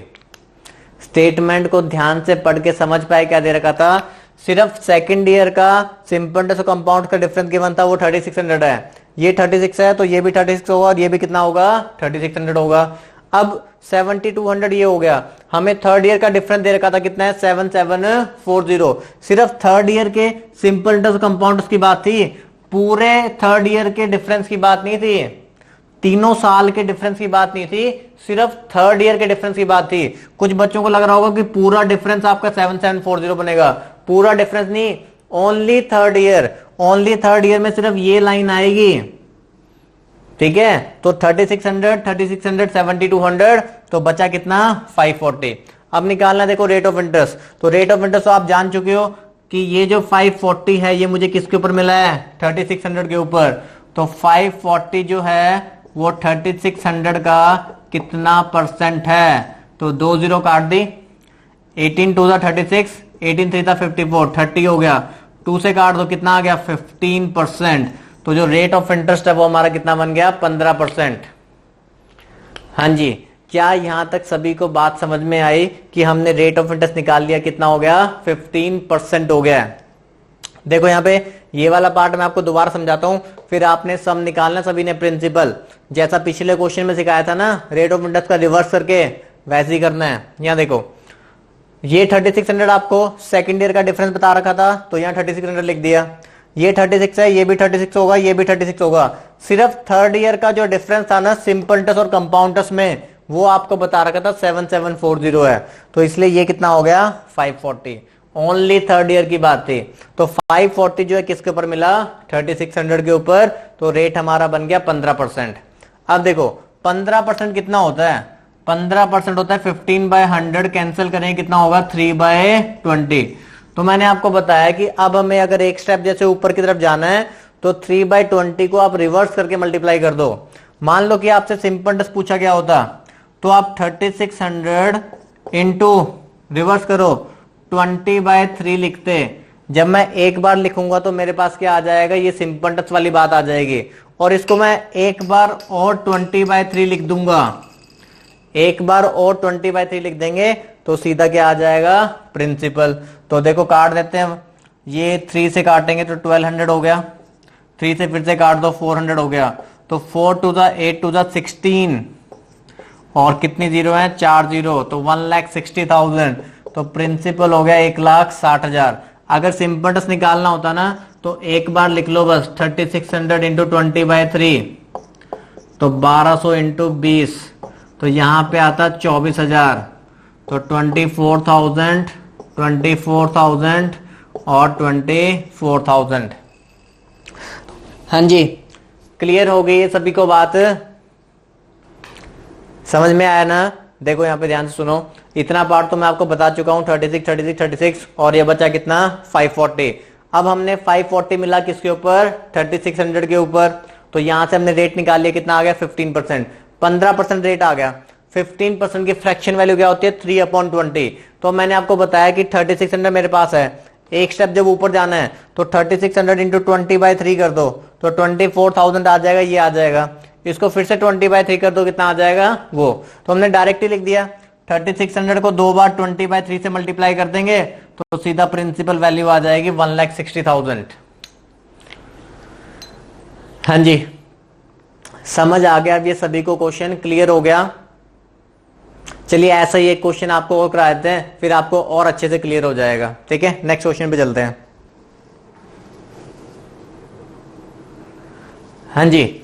[SPEAKER 1] स्टेटमेंट को ध्यान से पढ़ के समझ पाए क्या दे रखा था? सिर्फ सेकंड ईयर का सिंपल इंटरेस्ट और कंपाउंड का डिफरेंस गिवन था, वो 3600 है। ये 36 है तो ये भी 36 होगा और ये भी कितना होगा? 3600 होगा। अब 7200 ये हो गया। हमें थर्ड ईयर का डिफरेंस दे रखा था कितना है? 7740। सिर्फ थर्ड ईयर के सिंपल इंटरेस्ट और कंपाउंड की बात थी, पूरे थर्ड ईयर के डिफरेंस की बात नहीं थी, तीनों साल के डिफरेंस की बात नहीं थी, सिर्फ थर्ड ईयर के डिफरेंस की बात थी। कुछ बच्चों को लग रहा होगा कि पूरा डिफरेंस आपका 7740 बनेगा, पूरा डिफरेंस नहीं, only third year. Only third year में सिर्फ ये लाइन आएगी, ठीक है? तो 3600, 3600, 7200, तो बचा कितना? 540। अब निकालना देखो रेट ऑफ इंटरेस्ट। तो रेट ऑफ इंटरेस्ट तो आप जान चुके हो कि ये जो 540 है ये मुझे किसके ऊपर मिला है? 3600 के ऊपर। तो 540 जो है वो 3600 का कितना परसेंट है? तो 2 0 काट दी, 18 2 36, 18 3 था 54, 30 हो गया, 2 से काट दो, कितना आ गया 15%। तो जो रेट ऑफ इंटरेस्ट है वो हमारा कितना बन गया 15%। हाँ जी, क्या यहां तक सभी को बात समझ में आई कि हमने रेट ऑफ इंटरेस्ट निकाल लिया, कितना हो गया 15% हो गया। देखो यहाँ पे ये वाला पार्ट मैं आपको दोबारा समझाता हूं, फिर आपने सम निकालना सभी ने प्रिंसिपल, जैसा पिछले क्वेश्चन में सिखाया था ना रेट ऑफ इंटरेस्ट का रिवर्स करके, वैसे ही करना है। यहाँ देखो ये 3600 आपको सेकंड ईयर का डिफरेंस बता रखा था, तो यहाँ 3600 लिख दिया। ये 36 है, ये भी 36 होगा, ये भी 36 होगा। सिर्फ थर्ड ईयर का जो डिफरेंस था ना सिंपल इंटरेस्ट और कंपाउंड इंटरेस्ट में, वो आपको बता रखा था 7740 है, तो इसलिए ये कितना हो गया 540। ओनली थर्ड ईयर की बात थी, तो 540 जो है किसके ऊपर मिला 3600 के ऊपर, तो रेट हमारा बन गया 15%। अब देखो 15% कितना होता है, 15% होता है 15/100, कैंसिल करें कितना होगा 3/20। तो मैंने आपको बताया कि अब हमें अगर एक स्टेप जैसे ऊपर की तरफ जाना है तो 3/20 को आप रिवर्स करके मल्टीप्लाई कर दो। मान लो कि आपसे सिंपल इंटरेस्ट पूछा गया होता, तो आप 3600 इंटू रिवर्स करो 20/3 लिखते। जब मैं एक बार लिखूंगा तो मेरे पास क्या आ जाएगा, ये सिंपल इंटरेस्ट वाली बात आ जाएगी, और इसको मैं एक बार और 20/3 लिख दूंगा, एक बार और 20/3 लिख देंगे तो सीधा क्या आ जाएगा प्रिंसिपल। तो देखो काट देते हैं, ये 3 से काटेंगे तो 1200 हो गया, 3 से फिर से काट दो 400 हो गया, तो 4 2 8 2 16, और कितनी जीरो है 4 जीरो, तो 1,60,000। तो प्रिंसिपल हो गया 1,60,000। अगर सिंपल इंटरेस्ट निकालना होता ना तो एक बार लिख लो बस 3600 इंटू 20/3, तो 1200 इंटू 20, तो यहां पे आता 24,000, तो 24,000 और 24,000। हाँ जी, क्लियर हो गई है सभी को बात, समझ में आया ना। देखो यहाँ पे ध्यान से सुनो, इतना पार्ट तो मैं आपको बता चुका हूं 36 और ये बचा कितना 540। अब हमने 540 मिला किसके ऊपर 3600 के ऊपर, तो यहां से हमने रेट निकाल लिया, कितना आ गया 15%, 15% रेट आ गया। 15% की फ्रैक्शन वैल्यू क्या होती है 3/20। तो मैंने आपको बताया कि 3600 मेरे पास है, एक स्टेप जब ऊपर जाना है तो 3600 इंटू 20/3 कर दो, तो 24,000 आ जाएगा, ये आ जाएगा। इसको फिर से 20/3 कर दो, कितना आ जाएगा वो, तो हमने डायरेक्ट ही लिख दिया। 3600 को 2 बार 20/3 से मल्टीप्लाई कर देंगे तो सीधा प्रिंसिपल वैल्यू आ जाएगी 1,60,000। हाँ जी, समझ आ गया अब ये सभी को, क्वेश्चन क्लियर हो गया। चलिए ऐसा ही एक क्वेश्चन आपको और करा देते हैं, फिर आपको और अच्छे से क्लियर हो जाएगा। ठीक है, नेक्स्ट क्वेश्चन पे चलते हैं। हाँ जी,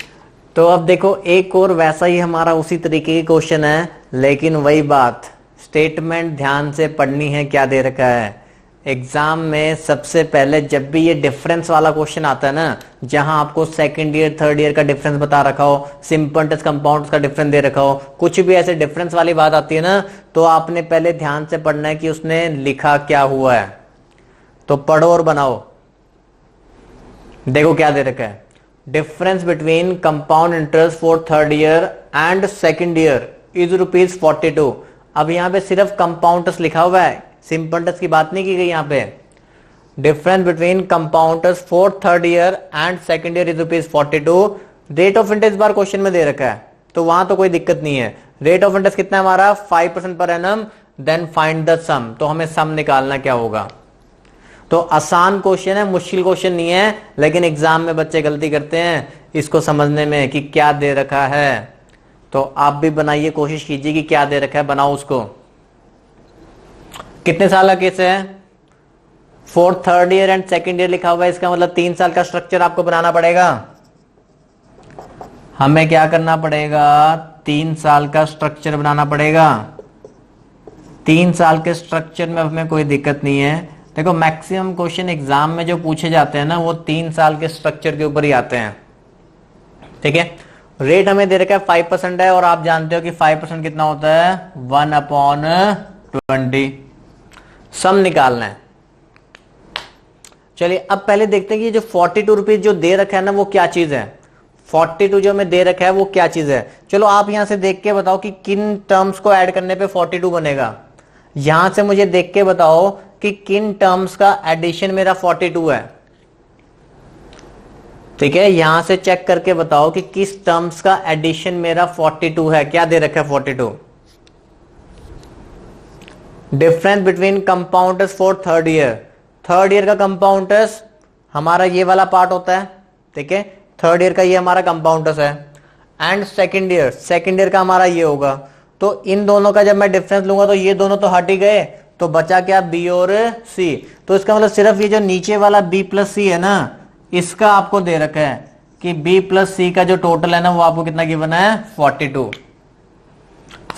[SPEAKER 1] तो अब देखो एक और वैसा ही हमारा उसी तरीके की क्वेश्चन है, लेकिन वही बात, स्टेटमेंट ध्यान से पढ़नी है क्या दे रखा है। एग्जाम में सबसे पहले जब भी ये डिफरेंस वाला क्वेश्चन आता है ना, जहां आपको सेकंड ईयर थर्ड ईयर का डिफरेंस बता रखा हो, सिंपल इंटरेस्ट कंपाउंड का डिफरेंस दे रखा हो, कुछ भी ऐसे डिफरेंस वाली बात आती है ना, तो आपने पहले ध्यान से पढ़ना है कि उसने लिखा क्या हुआ है। तो पढ़ो और बनाओ। देखो क्या दे रखा है, difference between compound interest for third year and second year is ₹42। अब यहां पे सिर्फ कंपाउंड इंटरेस्ट लिखा हुआ है, सिंपल इंटरेस्ट की बात नहीं की गई। यहां पे difference between compound interest for third year and second year is ₹42। Rate of interest bar question में दे रखा है, तो वहां तो कोई दिक्कत नहीं है। रेट ऑफ इंटरेस्ट कितना है हमारा 5% पर annum, then find the sum. तो हमें सम निकालना क्या होगा। तो आसान क्वेश्चन है, मुश्किल क्वेश्चन नहीं है, लेकिन एग्जाम में बच्चे गलती करते हैं इसको समझने में कि क्या दे रखा है। तो आप भी बनाइए, कोशिश कीजिए कि क्या दे रखा है, बनाओ उसको। कितने साल का केस है, fourth third year and second year लिखा हुआ है, इसका मतलब 3 साल का स्ट्रक्चर आपको बनाना पड़ेगा। हमें क्या करना पड़ेगा, 3 साल का स्ट्रक्चर बनाना पड़ेगा। 3 साल के स्ट्रक्चर में हमें कोई दिक्कत नहीं है। देखो मैक्सिमम क्वेश्चन एग्जाम में जो पूछे जाते हैं ना, वो 3 साल के स्ट्रक्चर के ऊपर ही आते हैं। ठीक है, रेट हमें दे रखा है 5% है, और आप जानते हो कि 5% कितना होता है 1/20। सम निकालना है। चलिए अब पहले देखते हैं कि जो 42 रुपीज जो दे रखा है ना, वो क्या चीज है। 42 जो हमें दे रखा है वो क्या चीज है। चलो आप यहां से देख के बताओ कि किन टर्म्स को ऐड करने पे 42 बनेगा। यहां से मुझे देख के बताओ कि किन टर्म्स का एडिशन मेरा 42 है। ठीक है, यहां से चेक करके बताओ कि किस टर्म्स का एडिशन मेरा 42 है। क्या दे रखा है 42? Difference between compounders for third year. Third year का कंपाउंडर्स हमारा ये वाला पार्ट होता है। ठीक है, थर्ड ईयर का ये हमारा कंपाउंडर्स है। एंड सेकंड ईयर का हमारा ये होगा। तो इन दोनों का जब मैं डिफरेंस लूंगा तो ये दोनों तो हट ही गए, तो बचा क्या? बी और सी। तो इसका मतलब सिर्फ ये जो नीचे वाला बी प्लस सी है ना, इसका आपको दे रखा है कि बी प्लस सी का जो टोटल है ना, वो आपको कितना गिवन है? 42।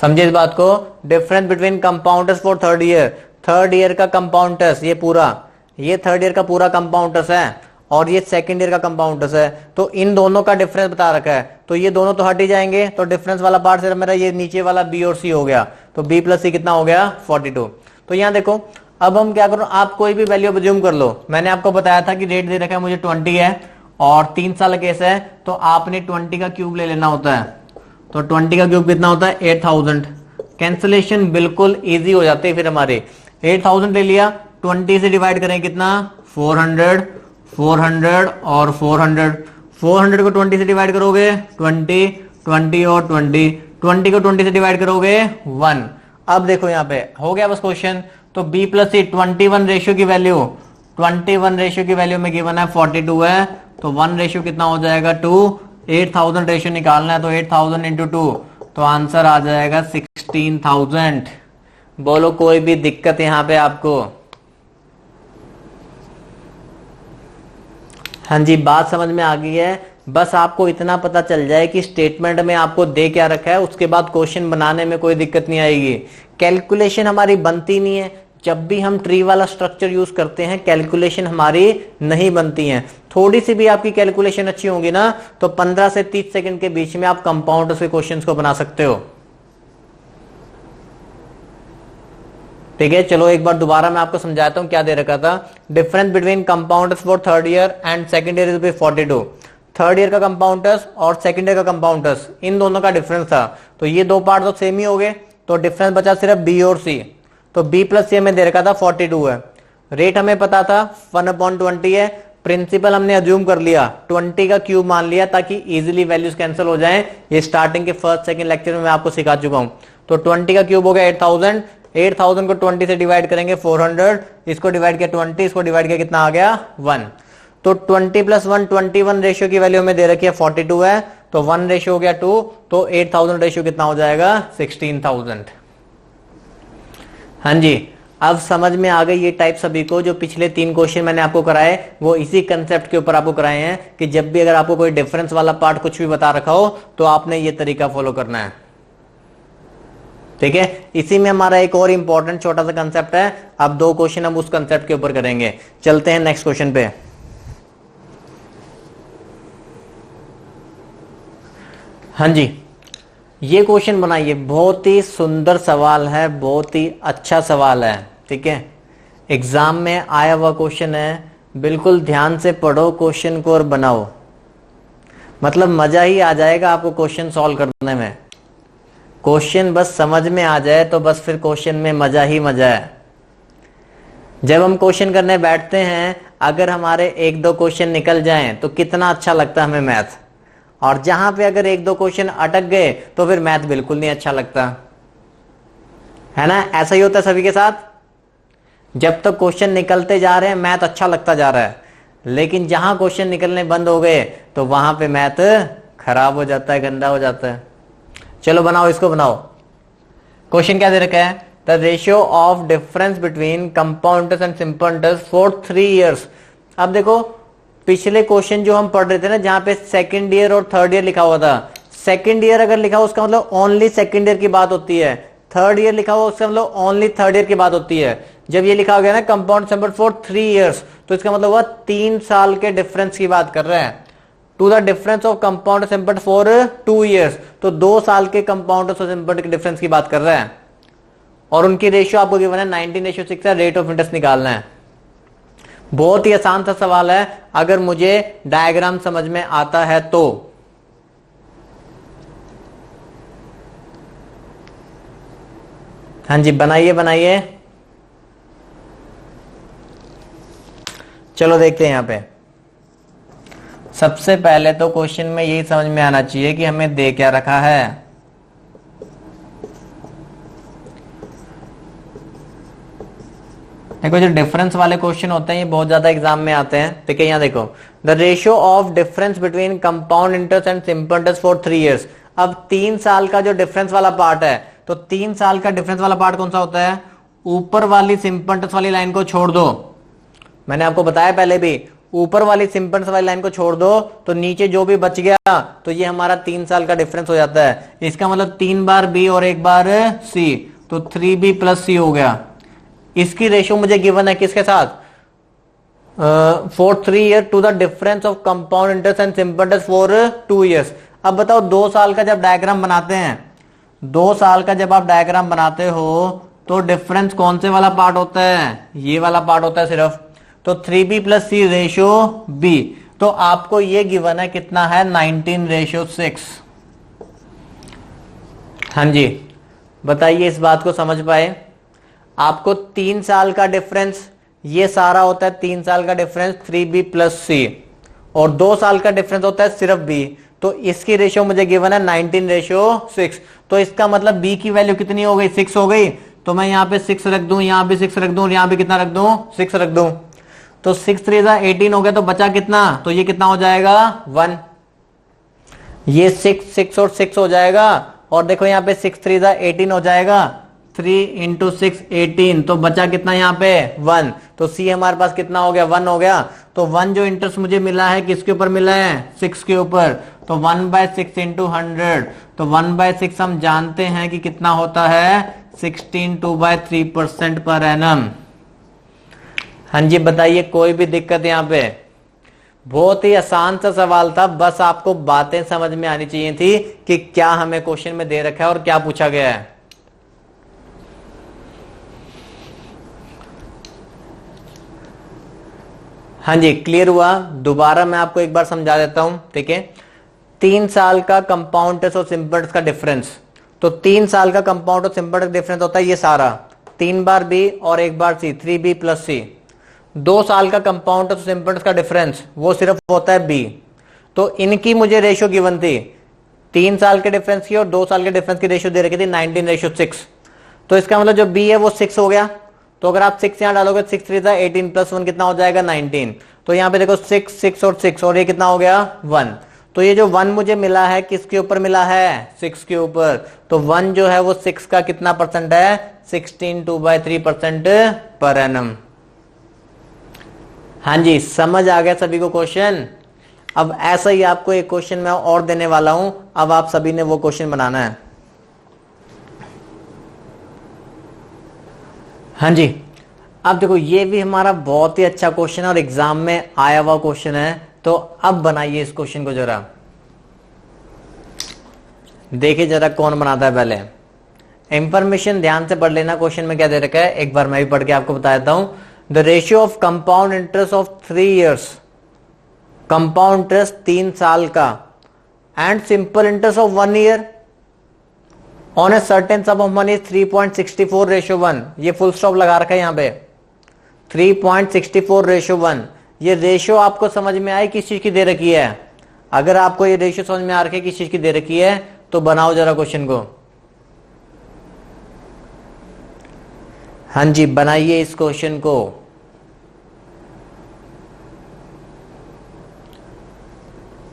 [SPEAKER 1] समझे इस बात को? Difference between compounders for third year का कंपाउंडर्स, ये पूरा, ये थर्ड ईयर का पूरा कंपाउंडर्स है और ये सेकंड ईयर का कंपाउंडर्स है। तो इन दोनों का डिफरेंस बता रखा है, तो ये दोनों तो हट ही जाएंगे। तो डिफरेंस वाला पार्ट सिर्फ मेरा ये नीचे वाला बी और सी हो गया। तो बी प्लस सी कितना हो गया? 42। तो यहां देखो, अब हम क्या करो, आप कोई भी वैल्यू अज्यूम कर लो। मैंने आपको बताया था कि रेट दे रखा है मुझे 20 है और 3 साल केस है, तो आपने 20 का क्यूब ले लेना होता है। तो 20 का क्यूब कितना होता है? 8000। कैंसिलेशन बिल्कुल इजी हो जाती है फिर हमारे। 8000 ले लिया, 20 से डिवाइड करें कितना? 400, 400 और 400। 400 को 20 से डिवाइड करोगे 20, 20 और 20, 20 को 20 से डिवाइड करोगे 1। अब देखो यहाँ पे हो गया बस क्वेश्चन। तो b प्लस सी 21 रेशियो की वैल्यू, 21 रेशियो की वैल्यू में गिवन है 42 है। तो 1 रेशियो कितना हो जाएगा? 2। 8000 रेशियो निकालना है, तो 8000 इंटू 2, तो आंसर आ जाएगा 16000। बोलो कोई भी दिक्कत यहां पे आपको? हाँ जी, बात समझ में आ गई है। बस आपको इतना पता चल जाए कि स्टेटमेंट में आपको दे क्या रखा है, उसके बाद क्वेश्चन बनाने में कोई दिक्कत नहीं आएगी। कैलकुलेशन हमारी बनती नहीं है। जब भी हम ट्री वाला स्ट्रक्चर यूज करते हैं, कैलकुलेशन हमारी नहीं बनती है। थोड़ी सी भी आपकी कैलकुलेशन अच्छी होगी ना, तो 15 से 30 सेकंड के बीच में आप कंपाउंड के क्वेश्चंस को बना सकते हो। ठीक है, चलो एक बार दोबारा मैं आपको समझाता हूं क्या दे रखा था। Difference between compounders for third year and second year is 42। Third year का कंपाउंडर्स और सेकंड ईयर का कंपाउंडर्स, इन दोनों का डिफरेंस था। तो ये दो पार्ट तो सेम ही हो गए, तो डिफरेंस बचा सिर्फ बी और सी। तो बी प्लस सी हमें दे रखा था 42 है। रेट हमें पता था 1/20 है। प्रिंसिपल हमने अज्यूम कर लिया, 20 का क्यूब मान लिया ताकि इजीली वैल्यूज कैंसिल हो जाएं। ये स्टार्टिंग के फर्स्ट सेकंड लेक्चर में मैं आपको सिखा चुका हूं। तो 20 का क्यूब हो गया 8000। 8000 को 20 से डिवाइड करेंगे 400, इसको डिवाइड किया 20, इसको डिवाइड किया कितना आ गया? 1। तो 20 प्लस 1 21 रेशियो की वैल्यू में दे रखी है 42 है। तो 1 रेशियो हो गया 2, तो 8000 रेशियो कितना हो जाएगा? 16000। हाँ जी, अब समझ में आ गई ये टाइप सभी को। जो पिछले 3 क्वेश्चन मैंने आपको कराए वो इसी कंसेप्ट के ऊपर आपको कराए हैं कि जब भी अगर आपको कोई डिफरेंस वाला पार्ट कुछ भी बता रखा हो तो आपने ये तरीका फॉलो करना है। ठीक है, इसी में हमारा एक और इंपॉर्टेंट छोटा सा कंसेप्ट है। अब 2 क्वेश्चन हम उस कंसेप्ट के ऊपर करेंगे। चलते हैं नेक्स्ट क्वेश्चन पे। हाँ जी, ये क्वेश्चन बनाइए, बहुत ही सुंदर सवाल है, बहुत ही अच्छा सवाल है। ठीक है, एग्जाम में आया हुआ क्वेश्चन है, बिल्कुल ध्यान से पढ़ो क्वेश्चन को और बनाओ, मतलब मजा ही आ जाएगा आपको क्वेश्चन सॉल्व करने में। क्वेश्चन बस समझ में आ जाए तो बस फिर क्वेश्चन में मजा ही मजा है। जब हम क्वेश्चन करने बैठते हैं, अगर हमारे 1-2 क्वेश्चन निकल जाएं तो कितना अच्छा लगता है हमें मैथ, और जहां पे अगर 1-2 क्वेश्चन अटक गए तो फिर मैथ बिल्कुल नहीं अच्छा लगता है ना। ऐसा ही होता है सभी के साथ। जब तक क्वेश्चन निकलते जा रहे हैं मैथ अच्छा लगता जा रहा है, लेकिन जहां क्वेश्चन निकलने बंद हो गए तो वहां पे मैथ खराब हो जाता है, गंदा हो जाता है। चलो बनाओ, इसको बनाओ। क्वेश्चन क्या दे रखा है? The ratio of difference between compounders and simplers for 3 years. अब देखो, पिछले क्वेश्चन जो हम पढ़ रहे थे ना, जहां पे सेकंड ईयर और थर्ड ईयर लिखा हुआ था, सेकंड ईयर अगर लिखा हो उसका मतलब ओनली सेकंड ईयर की बात होती है। थर्ड ईयर लिखा हो उसका मतलब ओनली थर्ड ईयर की बात होती है। जब ये लिखा हो गया ना कंपाउंड सिंपल फॉर 3 इयर्स, तो इसका मतलब हुआ 3 साल के डिफरेंस की बात कर रहे हैं। To the difference of compound simple for 2 years, तो 2 साल के कंपाउंड और सिंपल के डिफरेंस की बात कर रहे हैं। और उनकी रेशियो आपको गिवन है 19:6 है। रेट ऑफ इंटरेस्ट निकालना है। बहुत ही आसान सा सवाल है, अगर मुझे डायग्राम समझ में आता है तो। हाँ जी, बनाइए बनाइए। चलो देखते हैं यहां पे। सबसे पहले तो क्वेश्चन में यही समझ में आना चाहिए कि हमें दे क्या रखा है। देखो जो डिफरेंस वाले क्वेश्चन होते हैं ये बहुत ज्यादा एग्जाम में आते हैं। ठीक है, यहाँ देखो the ratio of difference between compound interest and simple interest for 3 years। अब 3 साल का जो डिफरेंस वाला पार्ट है, तो 3 साल का डिफरेंस वाला पार्ट कौन सा होता है? ऊपर वाली सिंपल इंटरेस्ट वाली लाइन को छोड़ दो। मैंने आपको बताया पहले भी, ऊपर वाली सिंपल इंटरेस्ट वाली लाइन को छोड़ दो तो नीचे जो भी बच गया तो ये हमारा 3 साल का डिफरेंस हो जाता है। इसका मतलब 3 बार बी और 1 बार सी, तो 3b प्लस सी हो गया। इसकी रेशियो मुझे गिवन है किसके साथ? For 3 years to the difference of compound interest and simple interest for 2 years। अब बताओ 2 साल का जब डायग्राम बनाते हैं, 2 साल का जब आप डायग्राम बनाते हो तो डिफरेंस कौन से वाला पार्ट होता है? ये वाला पार्ट होता है सिर्फ। तो 3b प्लस सी रेशियो b, तो आपको ये गिवन है कितना है? 19:6। हाँ जी, बताइए इस बात को समझ पाए? आपको 3 साल का डिफरेंस, ये सारा होता है 3 साल का डिफरेंस 3b प्लस सी, और 2 साल का डिफरेंस होता है सिर्फ b। तो इसकी रेशियो मुझे गिवन है 19:6। तो इसका मतलब b की वैल्यू कितनी हो गई? 6 हो गई। तो मैं यहाँ पे 6 रख दूं, यहाँ भी 6 रख दूं, और यहाँ भी कितना रख दूं? 6 रख दूं। तो 6 3 18 हो गया। तो बचा कितना? तो ये कितना हो जाएगा? 1। ये 6 6 और 6 हो जाएगा, और देखो यहाँ पे 6 3 18 हो जाएगा। 3 × 6 18, तो बचा कितना यहाँ पे? 1। तो सी हमारे पास कितना हो गया? 1 हो गया। तो 1 जो इंटरेस्ट मुझे मिला है किसके ऊपर मिला है? 6 के ऊपर। तो 1/6 × 100, तो 1/6 हम जानते हैं कि कितना होता है? 16.2/3% पर एनम। हाँ जी, बताइए कोई भी दिक्कत यहाँ पे? बहुत ही आसान सा सवाल था, बस आपको बातें समझ में आनी चाहिए थी कि क्या हमें क्वेश्चन में दे रखा है और क्या पूछा गया है। हाँ जी, क्लियर हुआ? दोबारा मैं आपको एक बार समझा देता हूं। ठीक है, 3 साल का कंपाउंड इंटरेस्ट और सिंपल इंटरेस्ट का डिफरेंस, तो 3 साल का कंपाउंड और सिंपल इंटरेस्ट डिफरेंस होता है ये सारा, 3 बार बी और 1 बार सी, 3b प्लस सी। 2 साल का कंपाउंड और सिंपल इंटरेस्ट का डिफरेंस वो सिर्फ होता है b। तो इनकी मुझे रेशियो गिवन थी, 3 साल के डिफरेंस की और 2 साल के डिफरेंस की रेशियो दे रखी थी 19:6। तो इसका मतलब जो b है वो 6 हो गया। तो अगर आप 6 यहां डालोगे, 6 3 18 प्लस 1 कितना हो जाएगा? 19। तो यहां पे देखो 6 6 और 6, और ये कितना हो गया? 1। तो ये जो 1 मुझे मिला है किसके ऊपर मिला है? 6 के ऊपर। तो 1 जो है वो 6 का कितना परसेंट है? 16.2/3% पर एनम। हाँ जी, समझ आ गया सभी को क्वेश्चन? अब ऐसा ही आपको एक क्वेश्चन मैं और देने वाला हूं, अब आप सभी ने वो क्वेश्चन बनाना है। हाँ जी, अब देखो ये भी हमारा बहुत ही अच्छा क्वेश्चन है और एग्जाम में आया हुआ क्वेश्चन है। तो अब बनाइए इस क्वेश्चन को, जरा देखिए जरा कौन बनाता है। पहले इंफॉर्मेशन ध्यान से पढ़ लेना, क्वेश्चन में क्या दे रखा है एक बार मैं भी पढ़ के आपको बता देता हूं। The ratio of compound interest of 3 years, compound interest 3 साल का, and simple interest of 1 year on a certain some of money 3.64:1। ये फुल स्टॉप लगा रखा है यहाँ पे, 3.64:1। ये रेशियो आपको समझ में आए किस चीज की दे रखी है? अगर आपको ये रेशियो समझ में आ रखी है किस चीज की दे रखी है तो बनाओ जरा क्वेश्चन को। हाँ जी, बनाइए इस क्वेश्चन को।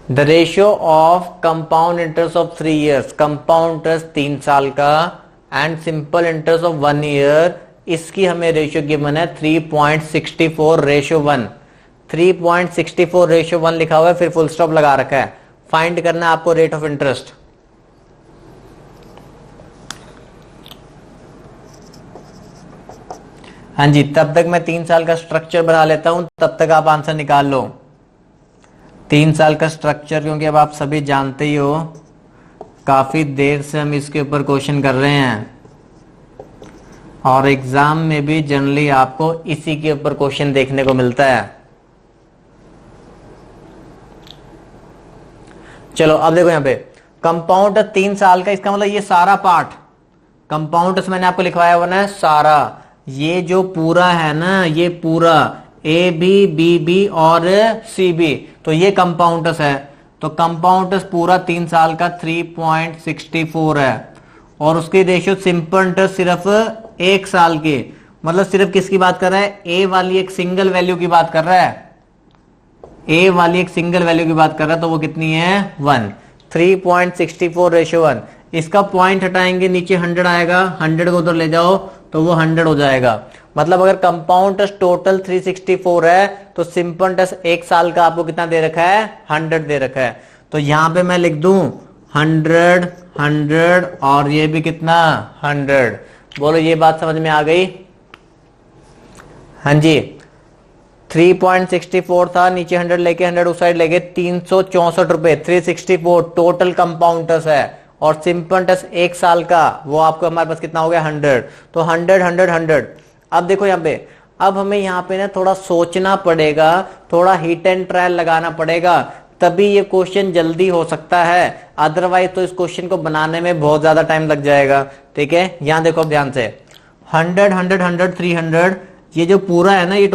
[SPEAKER 1] The ratio of compound interest of 3 years, compound interest 3 साल का and simple interest of 1 year, इसकी हमें रेशियो गिवन है 3.64:1। 3.64:1 लिखा हुआ है, फिर फुल स्टॉप लगा रखा है। फाइंड करना है आपको रेट ऑफ इंटरेस्ट। हाँ जी, तब तक मैं 3 साल का स्ट्रक्चर बना लेता हूं, तब तक आप आंसर निकाल लो। 3 साल का स्ट्रक्चर, क्योंकि अब आप सभी जानते ही हो काफी देर से हम इसके ऊपर क्वेश्चन कर रहे हैं और एग्जाम में भी जनरली आपको इसी के ऊपर क्वेश्चन देखने को मिलता है। चलो अब देखो यहाँ पे कंपाउंड 3 साल का, इसका मतलब ये सारा पार्ट कंपाउंड मैंने आपको लिखवाया हुआ है सारा, ये जो पूरा है ना, ये पूरा ए बी, बी बी और सी बी, तो ये कंपाउंडस है। तो कंपाउंडस पूरा 3 साल का 3.64 है, और उसकी रेशियो सिंपल इंटरेस्ट सिर्फ 1 साल की, मतलब सिर्फ किसकी बात कर रहा है, ए वाली एक सिंगल वैल्यू की बात कर रहा है, ए वाली एक सिंगल वैल्यू की बात कर रहा है, तो वो कितनी है 1, 3.64 रेशियो 1। इसका पॉइंट हटाएंगे, नीचे 100 आएगा, 100 को उधर ले जाओ तो वो 100 हो जाएगा। मतलब अगर कंपाउंड टेस्ट टोटल 364 है तो सिंपल टेस्ट 1 साल का आपको कितना दे रखा है, 100 दे रखा है। तो यहां पे मैं लिख दूं 100 100 और ये भी कितना 100। बोलो ये बात समझ में आ गई? हाँ जी, 3.64 था, नीचे 100 लेके 100 उस साइड लेके 364 रुपए, 364 टोटल कंपाउंड टेस्ट है, और सिंपल टेस्ट 1 साल का, वो आपको हमारे पास कितना हो गया 100। तो 100 100 100। अब देखो यहाँ पे, अब हमें यहाँ पे ना थोड़ा सोचना पड़ेगा, थोड़ा हिट एंड ट्रायल लगाना पड़ेगा, तभी ये क्वेश्चन जल्दी हो सकता है, अदरवाइज तो इस क्वेश्चन को बनाने में बहुत ज्यादा टाइम लग जाएगा। ठीक है, यहां देखो अब ध्यान से, 100 100 100 300, ये जो पूरा है ना, ये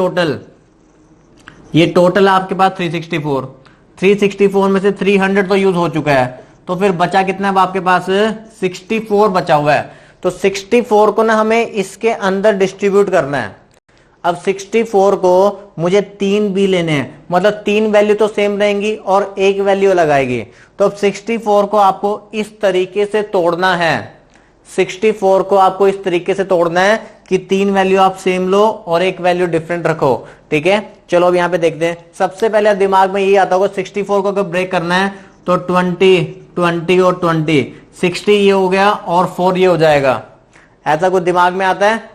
[SPEAKER 1] टोटल आपके पास 364 में से 300 तो यूज हो चुका है, तो फिर बचा कितना है आपके पास, 64 बचा हुआ है। तो 64 को ना हमें इसके अंदर डिस्ट्रीब्यूट करना है। अब 64 को मुझे 3 भी लेने हैं, मतलब 3 वैल्यू तो सेम रहेंगी और एक वैल्यू अलग आएगी। तो अब 64 को आपको इस तरीके से तोड़ना है, 64 को आपको इस तरीके से तोड़ना है कि 3 वैल्यू आप सेम लो और एक वैल्यू डिफरेंट रखो। ठीक है, चलो अब यहां पे देखते हैं। सबसे पहले दिमाग में ये आता होगा 64 को अगर ब्रेक करना है तो 20 20 और 20, 60 ये हो गया और 4 ये हो जाएगा। ऐसा कुछ दिमाग में आता है?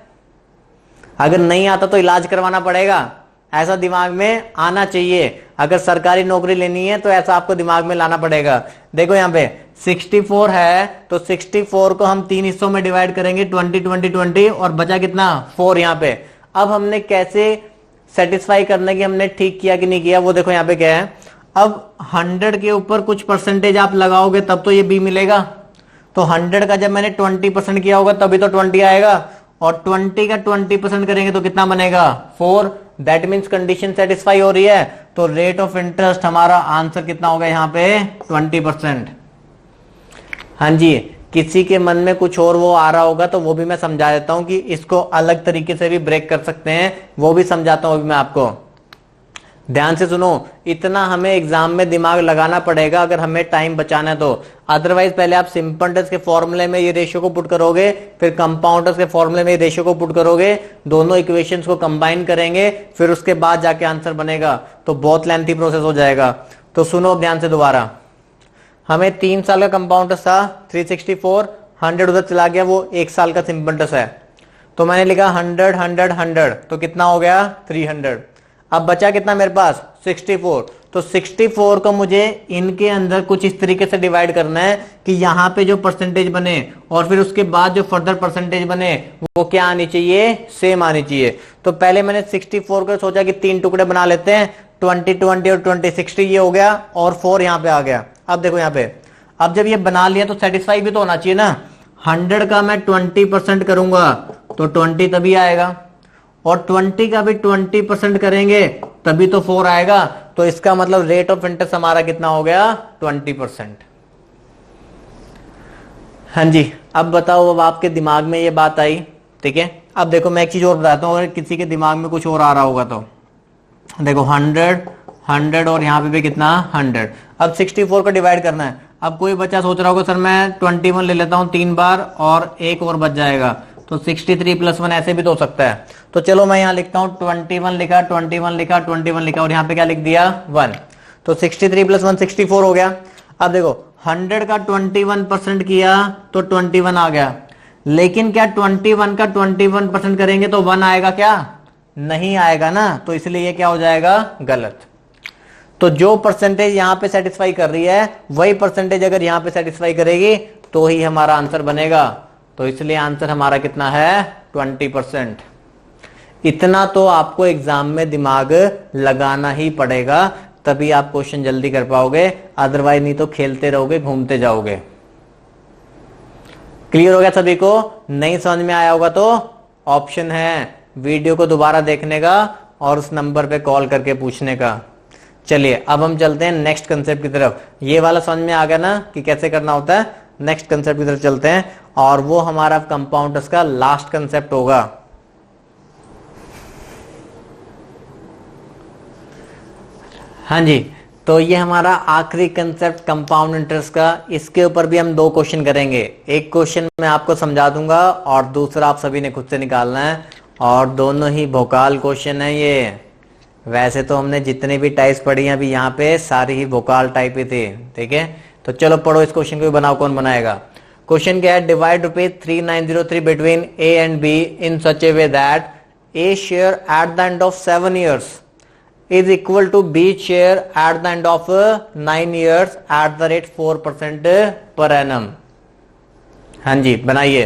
[SPEAKER 1] अगर नहीं आता तो इलाज करवाना पड़ेगा, ऐसा दिमाग में आना चाहिए। अगर सरकारी नौकरी लेनी है तो ऐसा आपको दिमाग में लाना पड़ेगा। देखो यहाँ पे 64 है, तो 64 को हम 3 हिस्सों में डिवाइड करेंगे, 20 20 20, और बचा कितना 4 यहाँ पे। अब हमने कैसे सेटिस्फाई करने की हमने ठीक किया कि नहीं किया, वो देखो यहाँ पे क्या है। अब 100 के ऊपर कुछ परसेंटेज आप लगाओगे तब तो ये बी मिलेगा। तो 100 का जब मैंने 20% किया होगा तभी तो 20 आएगा, और 20 का 20% करेंगे तो कितना बनेगा 4। दैट मीन्स कंडीशन सेटिस्फाई हो रही है। तो रेट ऑफ इंटरेस्ट हमारा आंसर कितना होगा यहाँ पे 20%। हाँ जी, किसी के मन में कुछ और वो आ रहा होगा तो वो भी मैं समझा देता हूं कि इसको अलग तरीके से भी ब्रेक कर सकते हैं, वो भी समझाता हूं अभी मैं आपको। ध्यान से सुनो, इतना हमें एग्जाम में दिमाग लगाना पड़ेगा अगर हमें टाइम बचाना है तो। अदरवाइज पहले आप सिंपल इंटरेस्ट के फॉर्मूले में ये रेशियो को पुट करोगे, फिर कंपाउंडर्स के फॉर्मूले में ये रेशियो को पुट करोगे, दोनों इक्वेशंस को कंबाइन करेंगे, फिर उसके बाद जाके आंसर बनेगा, तो बहुत लेंथी प्रोसेस हो जाएगा। तो सुनो अब ध्यान से दोबारा, हमें 3 साल का कंपाउंडर्स था 364, 100 उधर चला गया, वो 1 साल का सिंपल इंटरेस्ट है। तो मैंने लिखा 100 100 100, तो कितना हो गया 300। अब बचा कितना मेरे पास 64। तो 64 को मुझे इनके अंदर कुछ इस तरीके से डिवाइड करना है कि यहाँ पे जो परसेंटेज बने और फिर उसके बाद जो फर्दर परसेंटेज बने वो क्या आनी चाहिए, सेम आनी चाहिए। तो पहले मैंने 64 को सोचा कि 3 टुकड़े बना लेते हैं, 20 20 और 20, 60 ये हो गया और 4 यहाँ पे आ गया। अब देखो यहाँ पे, अब जब ये बना लिया तो सेटिस्फाई भी तो होना चाहिए ना। 100 का मैं 20% करूंगा तो 20 तभी आएगा, और 20 का भी 20% करेंगे तभी तो 4 आएगा। तो इसका मतलब रेट ऑफ इंटरेस्ट हमारा कितना हो गया 20%। हाँ जी, अब बताओ, अब आपके दिमाग में ये बात आई। ठीक है, अब देखो मैं एक चीज और बताता हूँ, अगर किसी के दिमाग में कुछ और आ रहा होगा तो देखो 100 100 और यहाँ पे भी कितना 100। अब 64 को डिवाइड करना है। अब कोई बच्चा सोच रहा होगा सर मैं 21 ले लेता हूँ 3 बार और एक और बच जाएगा, तो 63 + 1 ऐसे भी तो हो सकता है। तो चलो मैं यहाँ लिखता हूँ 21 लिखा, 21 लिखा, 21 लिखा, और यहाँ पे क्या लिख दिया 1। तो 63 + 1 64 हो गया। अब देखो 100 का 21% किया तो 21 आ गया, लेकिन क्या 21 का 21% करेंगे तो 1 आएगा क्या? नहीं आएगा ना, तो इसलिए ये क्या हो जाएगा गलत। तो जो परसेंटेज यहाँ पे सेटिस्फाई कर रही है वही परसेंटेज अगर यहाँ पे सेटिस्फाई करेगी तो ही हमारा आंसर बनेगा। तो इसलिए आंसर हमारा कितना है 20%। इतना तो आपको एग्जाम में दिमाग लगाना ही पड़ेगा, तभी आप क्वेश्चन जल्दी कर पाओगे, अदरवाइज नहीं तो खेलते रहोगे, घूमते जाओगे। क्लियर हो गया सभी को? नहीं समझ में आया होगा तो ऑप्शन है वीडियो को दोबारा देखने का, और उस नंबर पे कॉल करके पूछने का। चलिए अब हम चलते हैं नेक्स्ट कंसेप्ट की तरफ। ये वाला समझ में आ गया ना कि कैसे करना होता है। नेक्स्ट कंसेप्ट की तरफ चलते हैं और वो हमारा कंपाउंडर्स का लास्ट कंसेप्ट होगा। हाँ जी, तो ये हमारा आखिरी कंसेप्ट कंपाउंड इंटरेस्ट का। इसके ऊपर भी हम 2 क्वेश्चन करेंगे। एक क्वेश्चन मैं आपको समझा दूंगा और दूसरा आप सभी ने खुद से निकालना है, और दोनों ही भोकाल क्वेश्चन है ये। वैसे तो हमने जितनी भी टाइप्स पढ़ी हैं अभी यहाँ पे सारी ही भोकाल टाइप ही थी, ठीक है। तो चलो पढ़ो इस क्वेश्चन को भी बनाओ, कौन बनाएगा। क्वेश्चन क्या है, divide ₹3903 between A and be in such a way that A share eight the end of 7 years is equal to B share at the end of 9 years at the rate 4% per annum। हाँ जी बनाइए।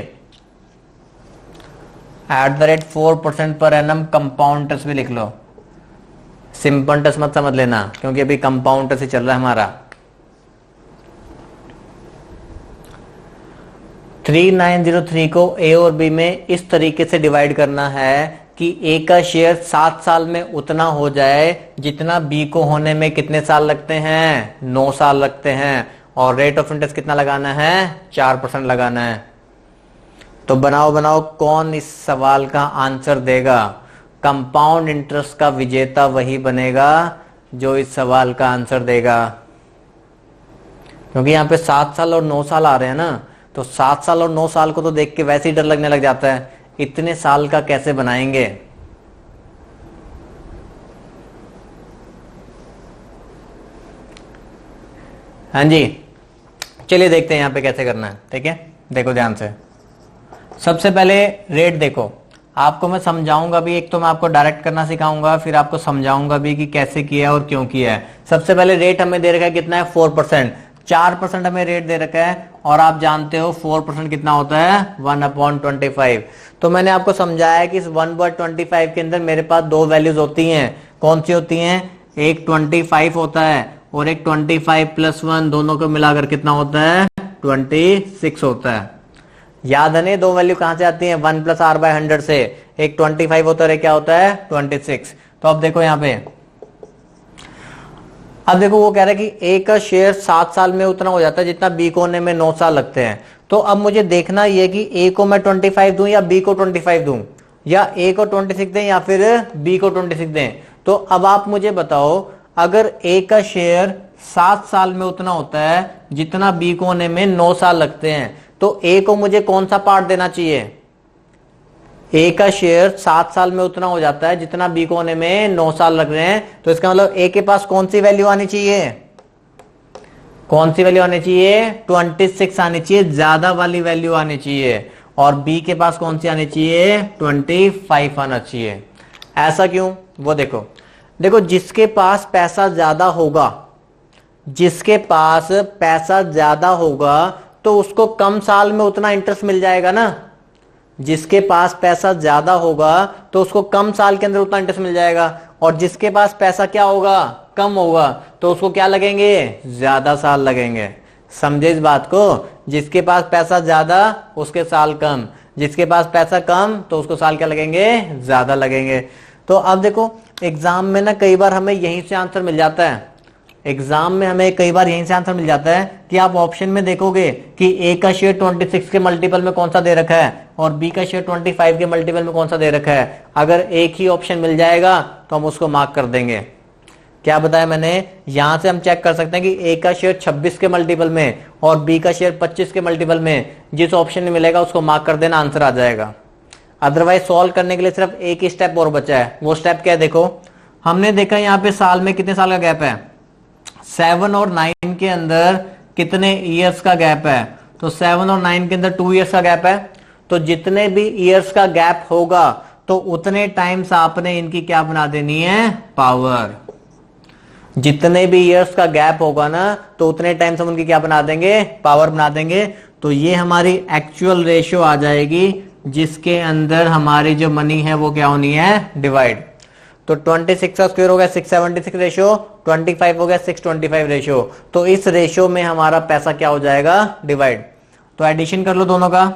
[SPEAKER 1] At the rate 4% per annum compound interest भी लिख लो, सिंपल इंटरेस्ट मत समझ लेना क्योंकि अभी कंपाउंड इंटरेस्ट ही चल रहा है हमारा। 3903 को ए और बी में इस तरीके से डिवाइड करना है कि ए का शेयर 7 साल में उतना हो जाए जितना बी को होने में कितने साल लगते हैं, 9 साल लगते हैं, और रेट ऑफ इंटरेस्ट कितना लगाना है, 4% लगाना है। तो बनाओ बनाओ कौन इस सवाल का आंसर देगा। कंपाउंड इंटरेस्ट का विजेता वही बनेगा जो इस सवाल का आंसर देगा, क्योंकि यहाँ पे 7 साल और 9 साल आ रहे हैं ना। तो 7 साल और 9 साल को तो देख के वैसे ही डर लगने लग जाता है, इतने साल का कैसे बनाएंगे। हाँ जी चलिए देखते हैं यहाँ पे कैसे करना है, ठीक है। देखो ध्यान से, सबसे पहले रेट देखो। आपको मैं समझाऊंगा भी, एक तो मैं आपको डायरेक्ट करना सिखाऊंगा, फिर आपको समझाऊंगा भी कि कैसे किया और क्यों किया है। सबसे पहले रेट हमें दे रखा है कितना है, 4%। 4% हमें रेट दे रखा है, और आप जानते हो 4% कितना होता है, 1/25। तो मैंने आपको समझाया कि इस 1/25 के अंदर मेरे पास 2 वैल्यूज होती हैं। कौन सी होती हैं, एक 25 होता है और एक 25 + 1, दोनों को मिलाकर कितना होता है, 26 होता है। याद है ना 2 वैल्यू कहां से आती हैं, 1 + r/100 से। एक 25 होता है, क्या होता है, 26। तो अब देखो यहाँ पे, अब देखो वो कह रहा है कि ए का शेयर 7 साल में उतना हो जाता है जितना बी को होने में 9 साल लगते हैं। तो अब मुझे देखना ये कि ए को मैं 25 दूं या बी को 25 दूं, या ए को 26 दें या फिर बी को 26 दें। तो अब आप मुझे बताओ, अगर ए का शेयर 7 साल में उतना होता है जितना बी को होने में 9 साल लगते हैं, तो ए को मुझे कौन सा पार्ट देना चाहिए। ए का शेयर 7 साल में उतना हो जाता है जितना बी को होने में 9 साल लग रहे हैं, तो इसका मतलब ए के पास कौन सी वैल्यू आनी चाहिए, कौन सी वैल्यू आनी चाहिए, 26 आनी चाहिए, ज्यादा वाली वैल्यू आनी चाहिए। और बी के पास कौन सी आनी चाहिए, 25 आना चाहिए। ऐसा क्यों, वो देखो। देखो जिसके पास पैसा ज्यादा होगा, जिसके पास पैसा ज्यादा होगा तो उसको कम साल में उतना इंटरेस्ट मिल जाएगा ना। जिसके पास पैसा ज्यादा होगा तो उसको कम साल के अंदर उतना इंटरेस्ट मिल जाएगा, और जिसके पास पैसा क्या होगा, कम होगा, तो उसको क्या लगेंगे, ज्यादा साल लगेंगे। समझे इस बात को, जिसके पास पैसा ज्यादा उसके साल कम, जिसके पास पैसा कम तो उसको साल क्या लगेंगे, ज्यादा लगेंगे। तो अब देखो एग्जाम में ना कई बार हमें यहीं से आंसर मिल जाता है, एग्जाम में हमें कई बार यहीं से आंसर मिल जाता है कि आप ऑप्शन में देखोगे कि ए का शेयर 26 के मल्टीपल में कौन सा दे रखा है और बी का शेयर 25 के मल्टीपल में कौन सा दे रखा है। अगर एक ही ऑप्शन मिल जाएगा तो हम उसको मार्क कर देंगे। क्या बताया मैंने, यहां से हम चेक कर सकते हैं कि ए का शेयर 26 के मल्टीपल में और बी का शेयर 25 के मल्टीपल में, जिस ऑप्शन में मिलेगा उसको मार्क कर देना, आंसर आ जाएगा। अदरवाइज सॉल्व करने के लिए सिर्फ एक ही स्टेप और बचा है। वो स्टेप क्या है, देखो हमने देखा यहाँ पे साल में कितने साल का गैप है, 7 और 9 के अंदर कितने ईयर्स का गैप है, तो 7 और 9 के अंदर 2 ईयर्स का गैप है। तो जितने भी ईयर्स का गैप होगा तो उतने टाइम्स आपने इनकी क्या बना देनी है, पावर। जितने भी ईयर्स का गैप होगा ना तो उतने टाइम्स हम उनकी क्या बना देंगे, पावर बना देंगे। तो ये हमारी एक्चुअल रेशियो आ जाएगी जिसके अंदर हमारी जो मनी है वो क्या होनी है, डिवाइड। तो 26 का स्क्वायर हो गया 676 रेशियो, 25 हो गया 625 रेशियो। तो इस रेशियो में हमारा पैसा क्या हो जाएगा, डिवाइड। तो एडिशन कर लो दोनों का,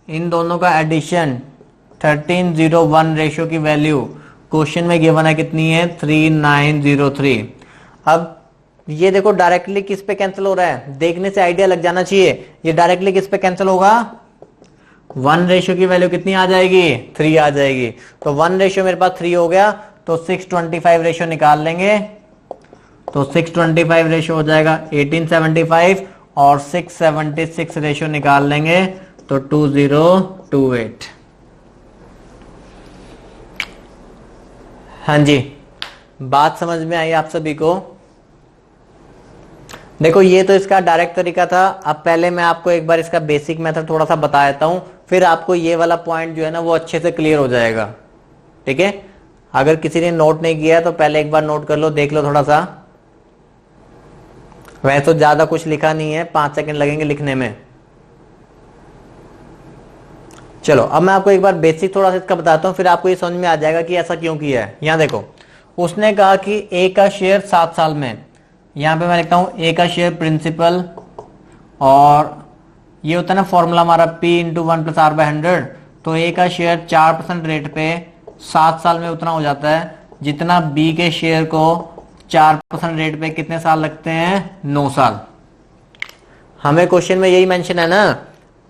[SPEAKER 1] इन दोनों का एडिशन 1301 रेशियो की वैल्यू क्वेश्चन में गिवन है कितनी है 3903। अब ये देखो डायरेक्टली किस पे कैंसिल हो रहा है, देखने से आइडिया लग जाना चाहिए। ये डायरेक्टली किस पे कैंसिल होगा, 1 रेशियो की वैल्यू कितनी आ जाएगी 3 आ जाएगी। तो 1 रेशियो मेरे पास 3 हो गया, तो 625 रेशियो निकाल लेंगे। तो 625 रेशियो हो जाएगा 1875 और 676 रेशियो निकाल लेंगे तो 2028। हाँ जी, बात समझ में आई आप सभी को। देखो ये तो इसका डायरेक्ट तरीका था। अब पहले मैं आपको एक बार इसका बेसिक मेथड थोड़ा सा बता देता हूं, फिर आपको ये वाला पॉइंट जो है ना वो अच्छे से क्लियर हो जाएगा। ठीक है, अगर किसी ने नोट नहीं किया है तो पहले एक बार नोट कर लो, देख लो थोड़ा सा। वैसे तो ज्यादा कुछ लिखा नहीं है, 5 सेकंड लगेंगे लिखने में। चलो अब मैं आपको एक बार बेसिक थोड़ा सा इसका बताता हूं, फिर आपको ये समझ में आ जाएगा कि ऐसा क्यों किया है। यहां देखो, उसने कहा कि ए का शेयर 7 साल में, यहां पे मैं लिखता हूं ए का शेयर प्रिंसिपल, और ये होता है ना फॉर्मूला हमारा P into 1 plus R by 100। तो ए का शेयर 4% रेट पे 7 साल में उतना हो जाता है जितना बी के शेयर को 4% रेट पे कितने साल लगते हैं, 9 साल। हमें क्वेश्चन में यही मेंशन है ना,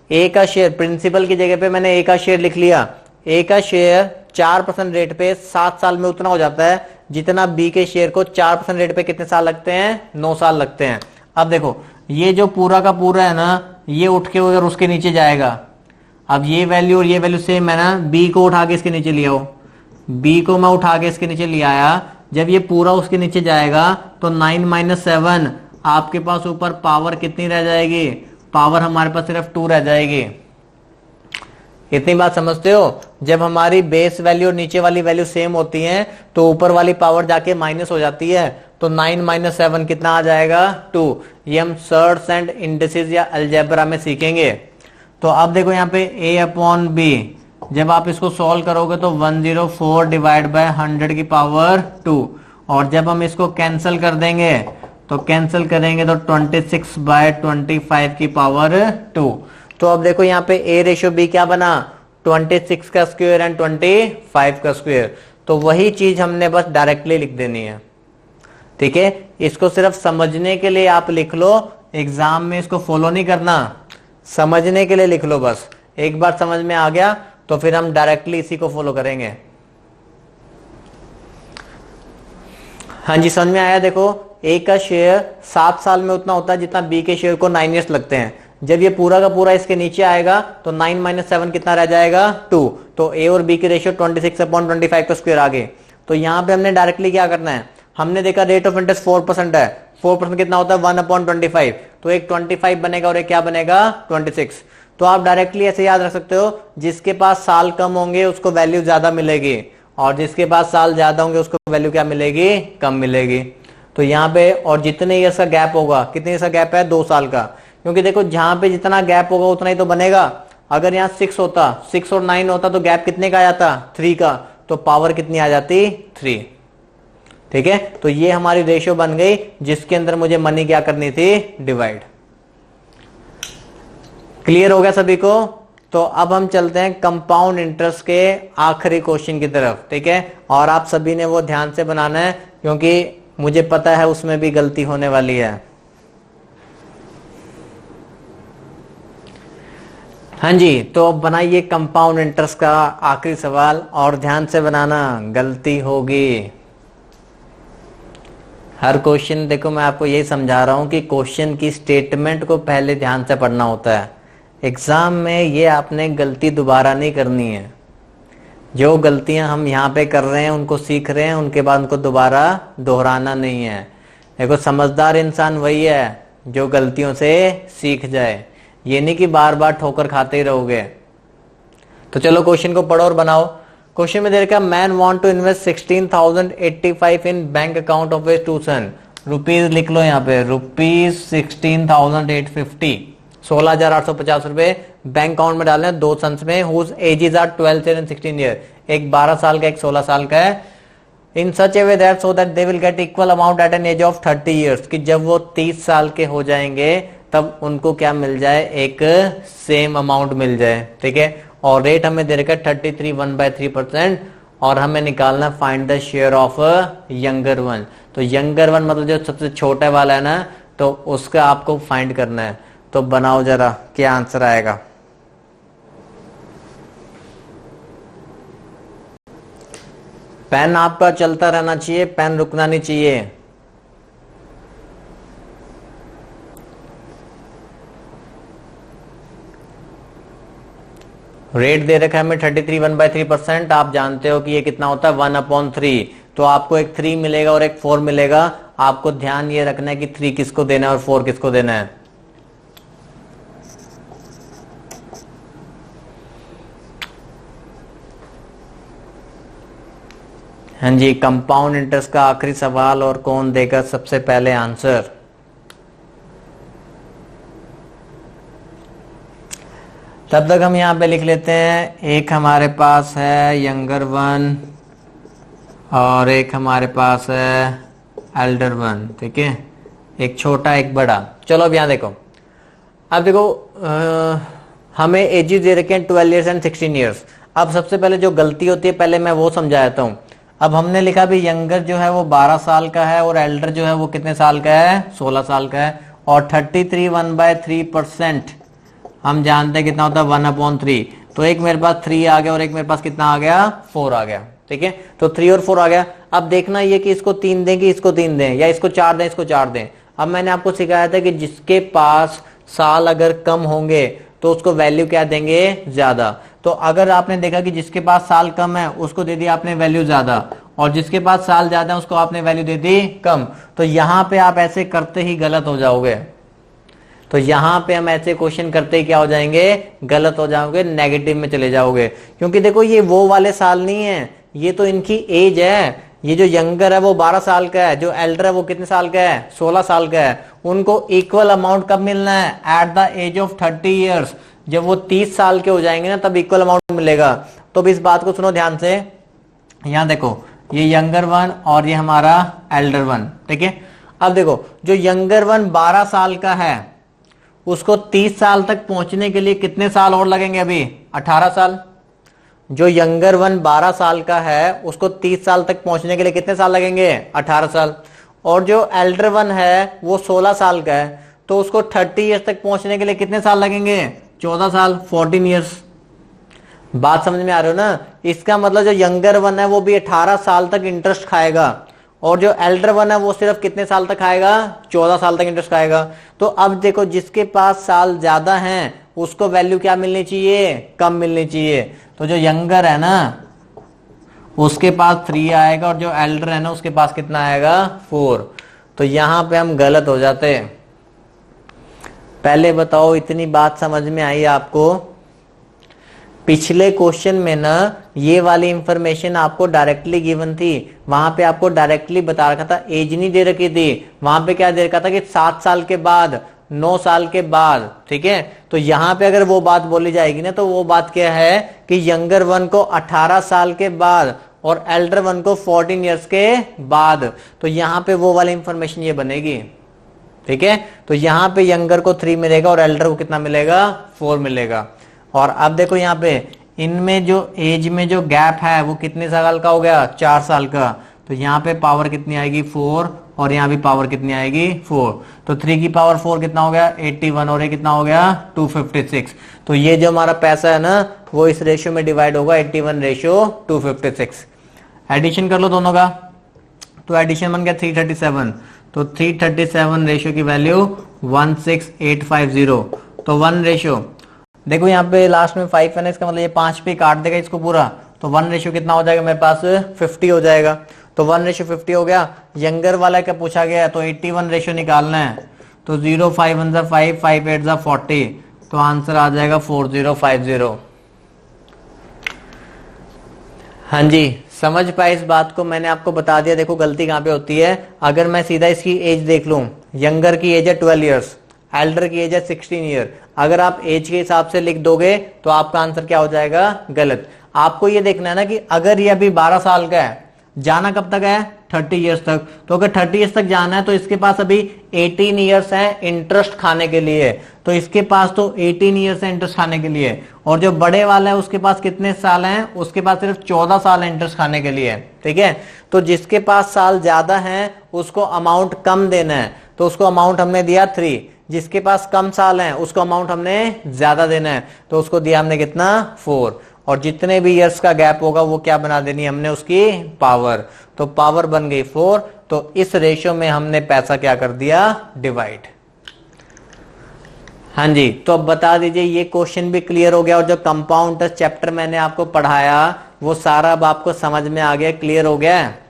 [SPEAKER 1] ए का शेयर प्रिंसिपल की जगह पे मैंने ए का शेयर लिख लिया। ए का शेयर 4% रेट पे 7 साल में उतना हो जाता है जितना बी के शेयर को 4% रेट पे कितने साल लगते हैं, 9 साल लगते हैं। अब देखो ये जो पूरा का पूरा है ना, ये उठ के अगर उसके नीचे जाएगा, अब ये वैल्यू और ये वैल्यू सेम है ना, बी को उठा के इसके नीचे ले आओ, बी को मैं उठा के इसके नीचे ले आया। जब ये पूरा उसके नीचे जाएगा तो 9 - 7 आपके पास ऊपर पावर कितनी रह जाएगी, पावर हमारे पास सिर्फ 2 रह जाएगी। इतनी बात समझते हो, जब हमारी बेस वैल्यू और नीचे वाली वैल्यू सेम होती हैं तो ऊपर वाली पावर जाके माइनस हो जाती है। तो 9 - 7 कितना आ जाएगा, 2। ये हम सर्ट्स एंड इंडिसेस या अलजेब्रा में सीखेंगे। तो अब देखो यहाँ पे a अपॉन b, जब आप इसको सॉल्व करोगे तो 104 डिवाइड बाय 100 की पावर 2, और जब हम इसको कैंसिल कर देंगे तो कैंसिल करेंगे तो 26 बाय 25 की पावर 2। तो अब देखो यहाँ पे a रेशियो b क्या बना, 26 का स्क्वायर एंड 25 का स्क्वायर। तो वही चीज हमने बस डायरेक्टली लिख देनी है। ठीक है, इसको सिर्फ समझने के लिए आप लिख लो, एग्जाम में इसको फॉलो नहीं करना, समझने के लिए लिख लो बस। एक बार समझ में आ गया तो फिर हम डायरेक्टली इसी को फॉलो करेंगे। हाँ जी, समझ में आया। देखो ए का शेयर 7 साल में उतना होता है जितना बी के शेयर को 9 ईयर्स लगते हैं। जब ये पूरा का पूरा इसके नीचे आएगा तो 9 - 7 कितना रह जाएगा, 2। तो ए और बी की रेशियो 26/25 का स्क्वायर आ गए। तो यहाँ पे हमने डायरेक्टली क्या करना है, हमने देखा रेट ऑफ इंटरेस्ट 4% है, 4% कितना होता है 1/25। तो एक 25 बनेगा और एक क्या बनेगा 26। तो आप डायरेक्टली ऐसे याद रख सकते हो, जिसके पास साल कम होंगे उसको वैल्यू ज्यादा मिलेगी, और जिसके पास साल ज्यादा होंगे उसको वैल्यू क्या मिलेगी, कम मिलेगी। तो यहाँ पे और जितने ईयर्स का गैप होगा, कितने ईयर्स का गैप है, 2 साल का, क्योंकि देखो जहां पे जितना गैप होगा उतना ही तो बनेगा। अगर यहाँ 6 होता, 6 और 9 होता तो गैप कितने का आ जाता, 3 का, तो पावर कितनी आ जाती, 3। ठीक है, तो ये हमारी रेशियो बन गई जिसके अंदर मुझे मनी क्या करनी थी, डिवाइड। क्लियर हो गया सभी को। तो अब हम चलते हैं कंपाउंड इंटरेस्ट के आखिरी क्वेश्चन की तरफ। ठीक है, और आप सभी ने वो ध्यान से बनाना है क्योंकि मुझे पता है उसमें भी गलती होने वाली है। हाँ जी, तो अब बनाइए कंपाउंड इंटरेस्ट का आखिरी सवाल, और ध्यान से बनाना, गलती होगी। हर क्वेश्चन, देखो मैं आपको यही समझा रहा हूं कि क्वेश्चन की स्टेटमेंट को पहले ध्यान से पढ़ना होता है। एग्जाम में ये आपने गलती दोबारा नहीं करनी है। जो गलतियां हम यहाँ पे कर रहे हैं उनको सीख रहे हैं, उनके बाद उनको दोबारा दोहराना नहीं है। देखो समझदार इंसान वही है जो गलतियों से सीख जाए, ये नहीं कि बार बार ठोकर खाते ही रहोगे। तो चलो क्वेश्चन को पढ़ो और बनाओ। क्वेश्चन में दे रखा, man want to invest 16,085 in bank account of his 2 son. Rupees लिख लो यहाँ पे, रुपीज 16,850, 16,850 रुपए बैंक अकाउंट में डालने 2 सन्स में, whose ages are 12 and 16 year. एक 12 साल का, एक 16 साल का है। In such a way that so that they will get equal amount at an age of 30 years, कि जब वो 30 साल के हो जाएंगे तब उनको क्या मिल जाए, एक सेम अमाउंट मिल जाए। ठीक है, और रेट हमें दे रखा है 33 1/3%, और हमें निकालना find the share of younger one. तो यंगर वन मतलब जो सबसे छोटा वाला है ना, तो उसका आपको फाइंड करना है। तो बनाओ जरा, क्या आंसर आएगा। पेन आपका चलता रहना चाहिए, पेन रुकना नहीं चाहिए। रेट दे रखा है हमें 33 1/3%। आप जानते हो कि ये कितना होता है 1/3। तो आपको एक 3 मिलेगा और एक 4 मिलेगा। आपको ध्यान ये रखना है कि 3 किसको देना है और 4 किसको देना है। हाँ जी, कंपाउंड इंटरेस्ट का आखिरी सवाल और कौन देगा सबसे पहले आंसर। तब तक हम यहां पे लिख लेते हैं, एक हमारे पास है यंगर वन और एक हमारे पास है एल्डर वन। ठीक है, एक छोटा एक बड़ा। चलो अब यहां देखो, अब देखो हमें एजेस दे रखे हैं 12 ईयर्स एंड 16 ईयर्स। अब सबसे पहले जो गलती होती है पहले मैं वो समझाता हूं। अब हमने लिखा भी यंगर जो है वो 12 साल का है और एल्डर जो है वो कितने साल का है, 16 साल का है। और 33 1/3% हम जानते हैं कितना होता है 1/3। तो एक मेरे पास 3 आ गया और एक मेरे पास कितना आ गया, 4 आ गया। ठीक है, तो 3 और 4 आ गया। अब देखना ये कि इसको 3 दें कि इसको 3 दें, या इसको 4 दें इसको 4 दें। अब मैंने आपको सिखाया था कि जिसके पास साल अगर कम होंगे तो उसको वैल्यू क्या देंगे, ज्यादा। तो अगर आपने देखा कि जिसके पास साल कम है उसको दे दिया आपने वैल्यू ज्यादा, और जिसके पास साल ज्यादा है उसको आपने वैल्यू दे दी कम। तो यहां पे आप ऐसे करते ही गलत हो जाओगे। तो यहां पे हम ऐसे क्वेश्चन करते ही क्या हो जाएंगे, गलत हो जाओगे, नेगेटिव में चले जाओगे। क्योंकि देखो ये वो वाले साल नहीं है, ये तो इनकी एज है। ये जो यंगर है वो 12 साल का है, जो एल्डर है वो कितने साल का है, 16 साल का है। उनको इक्वल अमाउंट कब मिलना है, at the age of 30 years. जब वो 30 साल के हो जाएंगे ना तब इक्वल अमाउंट मिलेगा। तो अब इस बात को सुनो ध्यान से, यहां देखो ये यंगर वन और ये हमारा एल्डर वन। ठीक है, अब देखो जो यंगर वन 12 साल का है उसको 30 साल तक पहुंचने के लिए कितने साल और लगेंगे, अभी 18 साल। जो यंगर वन 12 साल का है उसको 30 साल तक पहुंचने के लिए कितने साल लगेंगे, 18 साल। और जो एल्डर वन है वो 16 साल का है, तो उसको 30 ईयर्स तक पहुंचने के लिए कितने साल लगेंगे, 14 साल, 14 ईयर्स। बात समझ में आ रही हो ना। इसका मतलब जो यंगर वन है वो भी 18 साल तक इंटरेस्ट खाएगा, और जो एल्डर वन है वो सिर्फ कितने साल तक खाएगा, 14 साल तक इंटरेस्ट खाएगा। तो अब देखो जिसके पास साल ज्यादा हैं उसको वैल्यू क्या मिलनी चाहिए, कम मिलनी चाहिए। तो जो यंगर है ना उसके पास 3 आएगा और जो एल्डर है ना उसके पास कितना आएगा, 4। तो यहां पे हम गलत हो जाते हैं। पहले बताओ इतनी बात समझ में आई आपको। पिछले क्वेश्चन में ना ये वाली इंफॉर्मेशन आपको डायरेक्टली गिवन थी, वहां पे आपको डायरेक्टली बता रखा था, एज नहीं दे रखी थी। वहां पे क्या दे रखा था कि 7 साल के बाद, 9 साल के बाद। ठीक है, तो यहां पे अगर वो बात बोली जाएगी ना तो वो बात क्या है कि यंगर वन को 18 साल के बाद और एल्डर वन को 14 ईयर्स के बाद। तो यहां पे वो वाली इंफॉर्मेशन ये बनेगी। ठीक है, तो यहां पे यंगर को 3 मिलेगा और एल्डर को कितना मिलेगा, 4 मिलेगा। और अब देखो यहाँ पे इनमें जो एज में जो गैप है वो कितने साल का हो गया, 4 साल का। तो यहाँ पे पावर कितनी आएगी, 4, और यहाँ भी पावर कितनी आएगी, 4। तो 3 की पावर 4 कितना हो गया, 81, और ये कितना हो गया, 256। तो ये जो हमारा पैसा है ना वो इस रेशियो में डिवाइड होगा, 81:256। एडिशन कर लो दोनों का, तो एडिशन बन गया 337। तो 337 रेशियो की वैल्यू 16850। तो 1 रेशियो, देखो यहाँ पे लास्ट में 5 है ना, इसका मतलब ये 5 पे काट देगा इसको पूरा। तो 1 रेशियो कितना हो जाएगा मेरे पास, 50 हो जाएगा। तो 1 रेशियो 50 हो गया। यंगर वाला क्या पूछा गया है, तो 81 रेशियो निकालना है। तो 0 5 1 5 5 8 40। तो आंसर आ जाएगा 4050। हाँ जी, समझ पाए इस बात को, मैंने आपको बता दिया। देखो गलती कहां पे होती है। अगर मैं सीधा इसकी एज देख लूं, यंगर की एज है 12 ईयर्स, एल्डर की एज है 16 ईयर। अगर आप एज के हिसाब से लिख दोगे तो आपका आंसर क्या हो जाएगा, गलत। आपको ये देखना है ना कि अगर ये अभी 12 साल का है, जाना कब तक है, 30 ईयर्स तक। तो अगर 30 ईयर्स तक जाना है तो इसके पास अभी 18 ईयर्स है इंटरेस्ट खाने के लिए, तो इसके पास तो 18 ईयर्स है इंटरेस्ट खाने के लिए। और जो बड़े वाला है उसके पास कितने साल हैं, उसके पास सिर्फ 14 साल है इंटरेस्ट खाने के लिए, ठीक है। तो जिसके पास साल ज्यादा है उसको अमाउंट कम देना है, तो उसको अमाउंट हमने दिया 3। जिसके पास कम साल है उसको अमाउंट हमने ज्यादा देना है, तो उसको दिया हमने कितना 4। और जितने भी ईयर्स का गैप होगा वो क्या बना देनी हमने उसकी पावर, तो पावर बन गई 4। तो इस रेशियो में हमने पैसा क्या कर दिया डिवाइड। हाँ जी, तो अब बता दीजिए ये क्वेश्चन भी क्लियर हो गया, और जो कंपाउंड इंटरेस्ट चैप्टर मैंने आपको पढ़ाया वो सारा अब आपको समझ में आ गया, क्लियर हो गया है।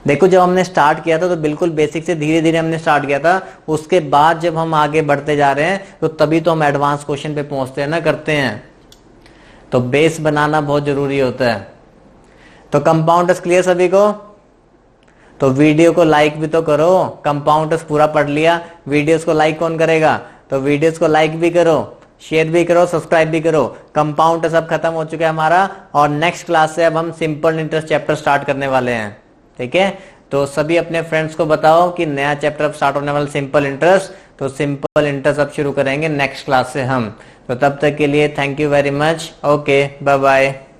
[SPEAKER 1] देखो जब हमने स्टार्ट किया था तो बिल्कुल बेसिक से धीरे धीरे हमने स्टार्ट किया था, उसके बाद जब हम आगे बढ़ते जा रहे हैं तो तभी तो हम एडवांस क्वेश्चन पे पहुंचते हैं ना, करते हैं। तो बेस बनाना बहुत जरूरी होता है। तो कंपाउंड इंटरेस्ट क्लियर सभी को? तो वीडियो को लाइक भी तो करो, कंपाउंड इंटरेस्ट पूरा पढ़ लिया, वीडियोस को लाइक कौन करेगा? तो वीडियोस को लाइक भी करो, शेयर भी करो, सब्सक्राइब भी करो। कंपाउंड सब खत्म हो चुका है हमारा, और नेक्स्ट क्लास से अब हम सिंपल इंटरेस्ट चैप्टर स्टार्ट करने वाले हैं, ठीक है। तो सभी अपने फ्रेंड्स को बताओ कि नया चैप्टर अब स्टार्ट होने वाला सिंपल इंटरेस्ट, तो सिंपल इंटरेस्ट अब शुरू करेंगे नेक्स्ट क्लास से हम। तो तब तक के लिए thank you very much, okay bye bye.